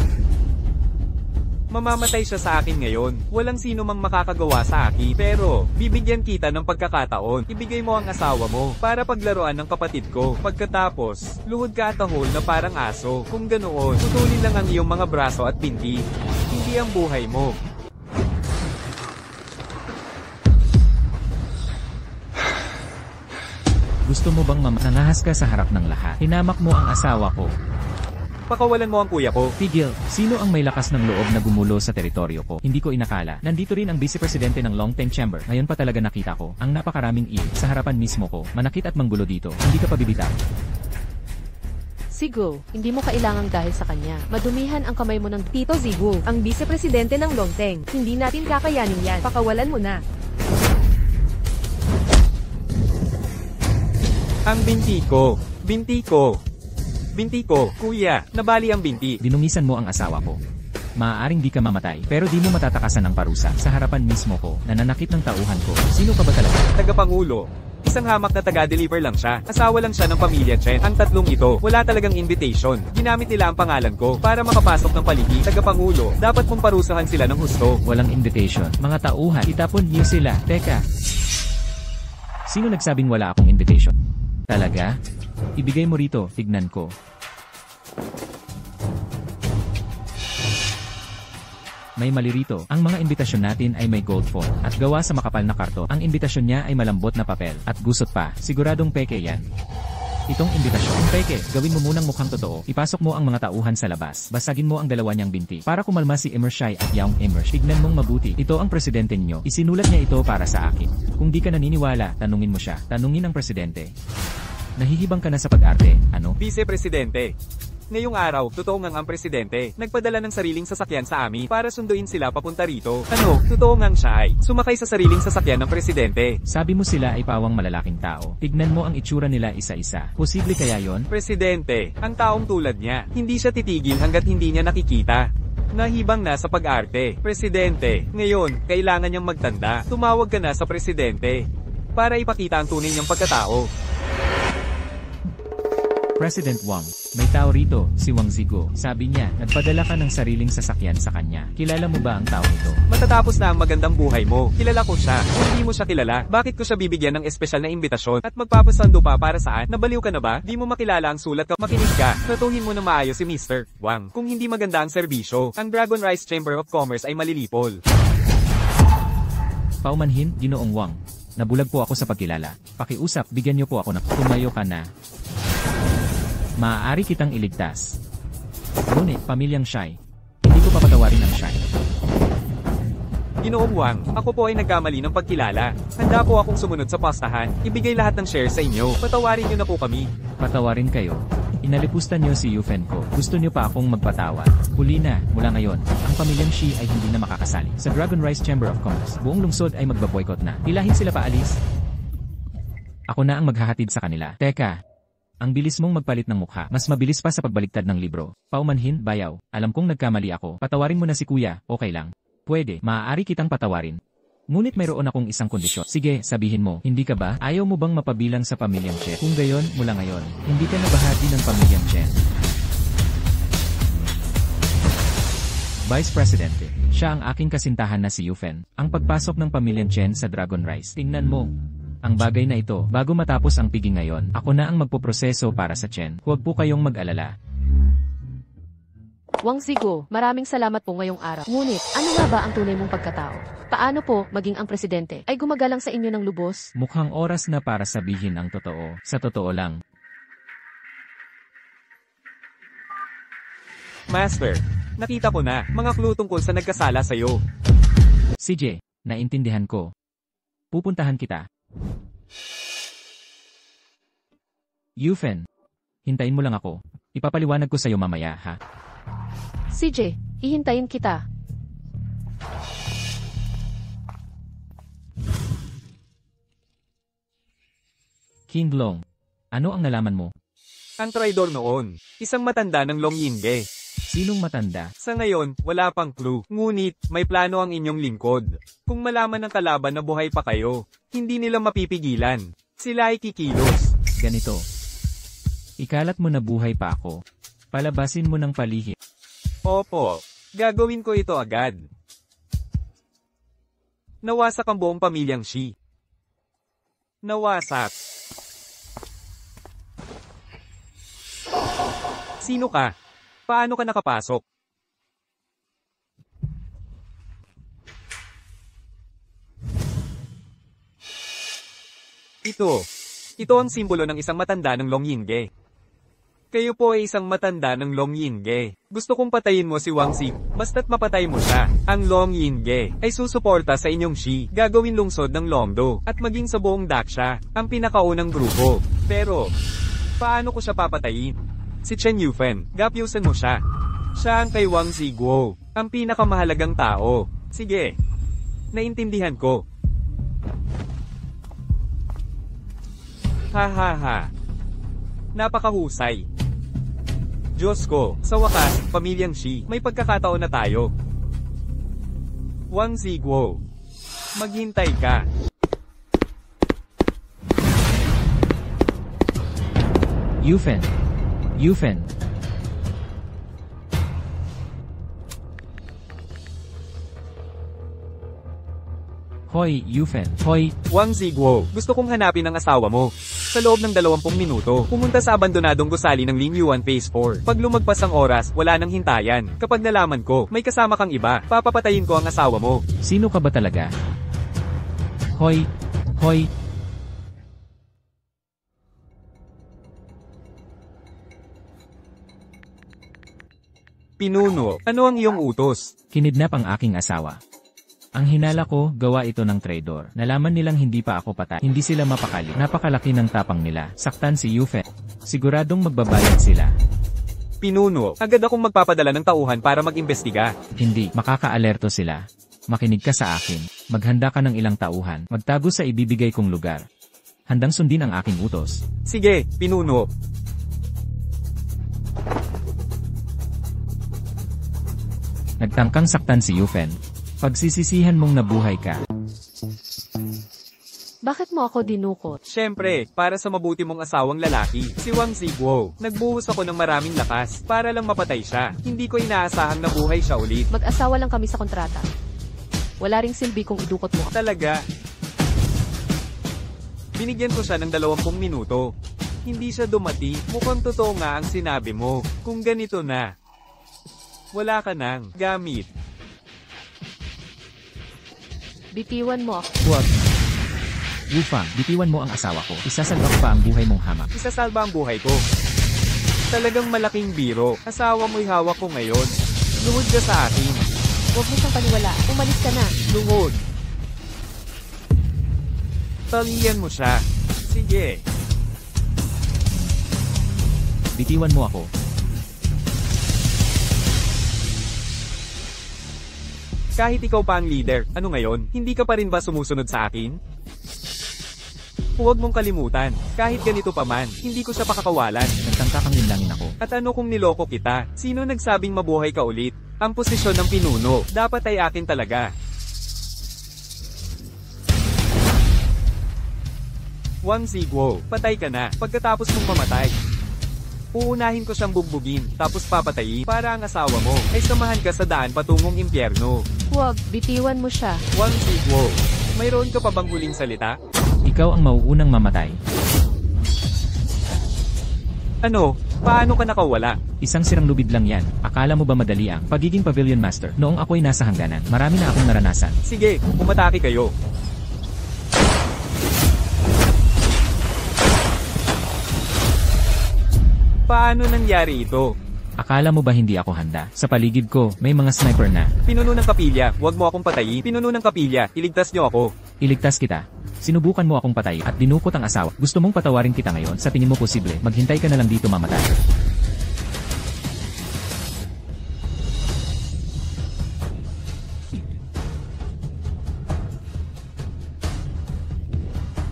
[SPEAKER 4] Mamamatay siya sa akin ngayon. Walang sino mang makakagawa sa akin. Pero, bibigyan kita ng pagkakataon. Ibigay mo ang asawa mo para paglaruan ng kapatid ko. Pagkatapos, luhod ka at tahol na parang aso. Kung ganoon, putulin lang ang iyong mga braso at binti. Hindi ang buhay mo.
[SPEAKER 2] Gusto mo bang nangahas ka sa harap ng lahat? Hinamak mo ang asawa ko.
[SPEAKER 4] Pakawalan mo ang kuya ko.
[SPEAKER 2] Tigil, sino ang may lakas ng loob na gumulo sa teritoryo ko? Hindi ko inakala. Nandito rin ang vice-presidente ng Longteng Chamber. Ngayon pa talaga nakita ko ang napakaraming sa harapan mismo ko. Manakit at manggulo dito. Hindi ka pa bibitaw.
[SPEAKER 3] Sigo, hindi mo kailangang dahil sa kanya. Madumihan ang kamay mo ng
[SPEAKER 1] Tito Zigu, ang vice-presidente ng Longteng. Hindi natin kakayanin yan. Pakawalan mo na.
[SPEAKER 4] Ang binti ko. Binti ko. Binti ko, kuya, nabali ang binti.
[SPEAKER 2] Dinungisan mo ang asawa ko. Maaaring di ka mamatay, pero di mo matatakasan ng parusa. Sa harapan mismo ko, nananakit ng tauhan ko. Sino ka ba talaga?
[SPEAKER 4] Tagapangulo. Isang hamak na taga-deliver lang siya. Asawa lang siya ng pamilya Chen. Ang tatlong ito, wala talagang invitation. Ginamit nila ang pangalan ko para makapasok ng paligi. Tagapangulo, dapat mong parusahan sila ng husto.
[SPEAKER 2] Walang invitation. Mga tauhan, itapon niyo sila. Teka. Sino nagsabing wala akong invitation? Talaga? Ibigay mo rito, tignan ko. May mali rito. Ang mga imbitasyon natin ay may gold foil at gawa sa makapal na karton. Ang imbitasyon niya ay malambot na papel at gusot pa. Siguradong peke yan. Itong imbitasyon. Ang peke, gawin mo munang mukhang totoo. Ipasok mo ang mga tauhan sa labas. Basagin mo ang dalawa niyang binti. Para kumalma si Emershai at Yaong Emersh. Tignan mong mabuti. Ito ang presidente niyo. Isinulat niya ito para sa akin. Kung di ka naniniwala, tanungin mo siya. Tanungin ang presidente. Nahihibang ka na sa pag-arte, ano?
[SPEAKER 4] Vice-presidente. Ngayong araw, totoo ngang ang presidente, nagpadala ng sariling sasakyan sa amin para sunduin sila papunta rito. Ano, totoo ngang siya ay sumakay sa sariling sasakyan ng presidente.
[SPEAKER 2] Sabi mo sila ay pawang malalaking tao. Tignan mo ang itsura nila isa-isa. Posible kaya yon?
[SPEAKER 4] Presidente, ang taong tulad niya, hindi siya titigil hanggat hindi niya nakikita. Nahibang na sa pag-arte. Presidente, ngayon, kailangan niyang magtanda. Tumawag ka na sa presidente para ipakita ang tunay niyang pagkatao.
[SPEAKER 2] President Wang, may tao rito, si Wang Zigu. Sabi niya, nagpadala ka ng sariling sasakyan sa kanya. Kilala mo ba ang tao ito?
[SPEAKER 4] Matatapos na ang magandang buhay mo. Kilala ko siya. Kung hindi mo siya kilala, bakit ko siya bibigyan ng espesyal na imbitasyon at magpapasando pa para saan? Nabaliw ka na ba? Di mo makilala ang sulat ka. Makinig ka. Tratuhin mo na maayos si Mr. Wang. Kung hindi maganda ang serbisyo, ang Dragon Rice Chamber of Commerce ay malilipol.
[SPEAKER 2] Paumanhin, Ginoong Wang. Nabulag po ako sa pagkilala. Pakiusap, bigyan niyo po ako na tumayo ka na. Maaari kitang iligtas. Ngunit, pamilyang Shai. Hindi ko papatawarin ang Shai.
[SPEAKER 4] Ginoong Wang, ako po ay nagkamali ng pagkilala. Handa po akong sumunod sa pastahan. Ibigay lahat ng share sa inyo. Patawarin niyo na po kami.
[SPEAKER 2] Patawarin kayo. Inalipusta niyo si Yufen ko. Gusto niyo pa akong magpatawad. Huli na, mula ngayon, ang pamilyang Shi ay hindi na makakasali. Sa Dragon Rice Chamber of Commerce, buong lungsod ay magbaboykot na. Hilahin sila paalis. Ako na ang maghahatid sa kanila. Teka. Ang bilis mong magpalit ng mukha. Mas mabilis pa sa pagbaliktad ng libro. Paumanhin, bayaw. Alam kong nagkamali ako. Patawarin mo na si kuya, okay lang. Pwede, maaari kitang patawarin. Ngunit mayroon akong isang kondisyon. Sige, sabihin mo, hindi ka ba? Ayaw mo bang mapabilang sa pamilyang Chen? Kung gayon, mula ngayon, hindi ka na bahagi ng pamilyang Chen. Vice Presidente, siya ang aking kasintahan na si Yufen. Ang pagpasok ng pamilyang Chen sa Dragon Rice. Tingnan mo. Ang bagay na ito, bago matapos ang piging ngayon, ako na ang magpoproseso para sa Chen. Huwag po kayong mag-alala.
[SPEAKER 3] Wang Zigo, maraming salamat po ngayong araw. Ngunit, ano nga ba ang tunay mong pagkatao? Paano po, maging ang presidente, ay gumagalang sa inyo ng lubos?
[SPEAKER 2] Mukhang oras na para sabihin ang totoo. Sa totoo lang.
[SPEAKER 4] Master, nakita ko na, mga clue tungkol sa nagkasala sa'yo.
[SPEAKER 2] CJ, naintindihan ko. Pupuntahan kita. Yufen, hintayin mo lang ako. Ipapaliwanag ko sa'yo mamaya, ha?
[SPEAKER 3] CJ, hihintayin kita.
[SPEAKER 2] King Long, ano ang nalaman mo?
[SPEAKER 4] Ang traidor noon, isang matanda ng Long Yinge.
[SPEAKER 2] Sinong matanda?
[SPEAKER 4] Sa ngayon, wala pang clue. Ngunit, may plano ang inyong lingkod. Kung malaman ng kalaban na buhay pa kayo, hindi nila mapipigilan. Sila ay kikilos.
[SPEAKER 2] Ganito. Ikalat mo na buhay pa ako. Palabasin mo ng palihim.
[SPEAKER 4] Opo, gagawin ko ito agad. Nawasak ang buong pamilyang Shi. Nawasak. Sino ka? Paano ka nakapasok? Ito ang simbolo ng isang matanda ng Long Yinge. Kayo po ay isang matanda ng Long Yinge. Gusto kong patayin mo si Wang Zigo. Basta't mapatay mo siya. Ang Long Yinge ay susuporta sa inyong Shi, gagawin lungsod ng Longdo, at maging sa buong Daksha, ang pinakaunang grupo. Pero, paano ko siya papatayin? Si Chen Yufen, gapyusan mo siya. Siya ang kay Wang Zigo, ang pinakamahalagang tao. Sige, naintindihan ko. Ha ha ha. Napakahusay. Diyos ko, sa wakas, pamilyang Shi, may pagkakataon na tayo. Wang Zigo, maghintay ka.
[SPEAKER 2] Yufen. Hoy, Yufen. Hoy.
[SPEAKER 4] Wang Zigo, gusto kong hanapin ang asawa mo. Sa loob ng 20 minuto, pumunta sa abandonadong gusali ng Ling Yuan Phase 4. Pag lumagpas ang oras, wala nang hintayan. Kapag nalaman ko, may kasama kang iba, papapatayin ko ang asawa mo.
[SPEAKER 2] Sino ka ba talaga? Hoy.
[SPEAKER 4] Pinuno, ano ang iyong utos?
[SPEAKER 2] Kinidnap ang aking asawa. Ang hinala ko, gawa ito ng traidor. Nalaman nilang hindi pa ako patay. Hindi sila mapakali. Napakalaki ng tapang nila. Saktan si Yufen. Siguradong magbabayad sila.
[SPEAKER 4] Pinuno, agad akong magpapadala ng tauhan para mag-imbestiga.
[SPEAKER 2] Hindi, makaka-alerto sila. Makinig ka sa akin. Maghanda ka ng ilang tauhan. Magtago sa ibibigay kong lugar. Handang sundin ang aking utos.
[SPEAKER 4] Sige, Pinuno.
[SPEAKER 2] Nagtangkang saktan si Yufen. Pagsisisihan mong nabuhay ka.
[SPEAKER 3] Bakit mo ako dinukot?
[SPEAKER 4] Siyempre, para sa mabuti mong asawang lalaki, si Wang Zigo. Nagbuhos ako ng maraming lakas, para lang mapatay siya. Hindi ko inaasahang nabuhay siya ulit.
[SPEAKER 3] Mag-asawa lang kami sa kontrata. Wala ring silbi kung idukot mo.
[SPEAKER 4] Talaga. Binigyan ko siya ng 20 minuto. Hindi siya dumati, mukhang totoo nga ang sinabi mo. Kung ganito na, wala ka nang gamit.
[SPEAKER 3] Bitiwan mo ako.
[SPEAKER 2] Huwag. Wufang, bitiwan mo ang asawa ko. Isasalba ko pa ang buhay mong hamak.
[SPEAKER 4] Isasalba ang buhay ko. Talagang malaking biro. Asawa mo'y hawak ko ngayon. Lungod ka sa akin.
[SPEAKER 3] Huwag mo siyang paniwala. Umalis ka na.
[SPEAKER 4] Lungod. Talian mo siya. Sige.
[SPEAKER 2] Bitiwan mo ako.
[SPEAKER 4] Kahit ikaw pa ang leader, ano ngayon, hindi ka pa rin ba sumusunod sa akin? Huwag mong kalimutan, kahit ganito pa man, hindi ko siya pakakawalan.
[SPEAKER 2] Nagtangka kang linlangin ako.
[SPEAKER 4] At ano kung niloko kita? Sino nagsabing mabuhay ka ulit? Ang posisyon ng pinuno, dapat ay akin talaga. Wang Zigo, patay ka na, pagkatapos mong mamatay. Uunahin ko siyang bugbugin, tapos papatayin, para ang asawa mo ay samahan ka sa daan patungong impyerno.
[SPEAKER 3] Huwag, bitiwan mo siya.
[SPEAKER 4] Wang Zigo, mayroon ka pa bang huling salita?
[SPEAKER 2] Ikaw ang mauunang mamatay.
[SPEAKER 4] Ano? Paano ka nakawala?
[SPEAKER 2] Isang sirang lubid lang yan. Akala mo ba madali ang pagiging Pavilion Master? Noong ako'y nasa hangganan, marami na akong naranasan.
[SPEAKER 4] Sige, umatake kayo. Paano nangyari ito?
[SPEAKER 2] Akala mo ba hindi ako handa? Sa paligid ko, may mga sniper na.
[SPEAKER 4] Pinuno ng kapilya, huwag mo akong patayin. Pinuno ng kapilya, iligtas niyo ako.
[SPEAKER 2] Iligtas kita. Sinubukan mo akong patayin at dinukot ang asawa. Gusto mong patawarin kita ngayon? Sa tingin mo posible, maghintay ka na lang dito mamatay.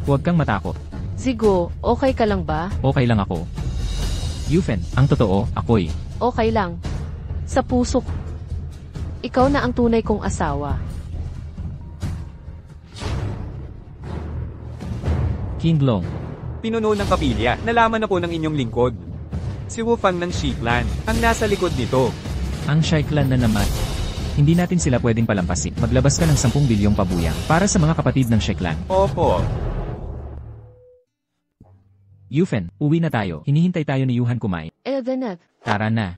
[SPEAKER 2] Huwag kang matakot.
[SPEAKER 3] Zigo, okay ka lang ba?
[SPEAKER 2] Okay lang ako. Yufen, ang totoo, ako'y.
[SPEAKER 3] Okay lang. Sa puso ko. Ikaw na ang tunay kong asawa.
[SPEAKER 2] King Long.
[SPEAKER 4] Pinuno ng kapilya, nalaman na po ng inyong lingkod. Si Wufang ng Shiklan, ang nasa likod nito.
[SPEAKER 2] Ang Shaiklan na naman. Hindi natin sila pwedeng palampasin. Maglabas ka ng 10 bilyong pabuyang para sa mga kapatid ng Shaiklan.
[SPEAKER 4] Opo.
[SPEAKER 2] Yufen, uwi na tayo. Hinihintay tayo ni Yuhan kumain.
[SPEAKER 3] Elvenet.
[SPEAKER 2] Tara na.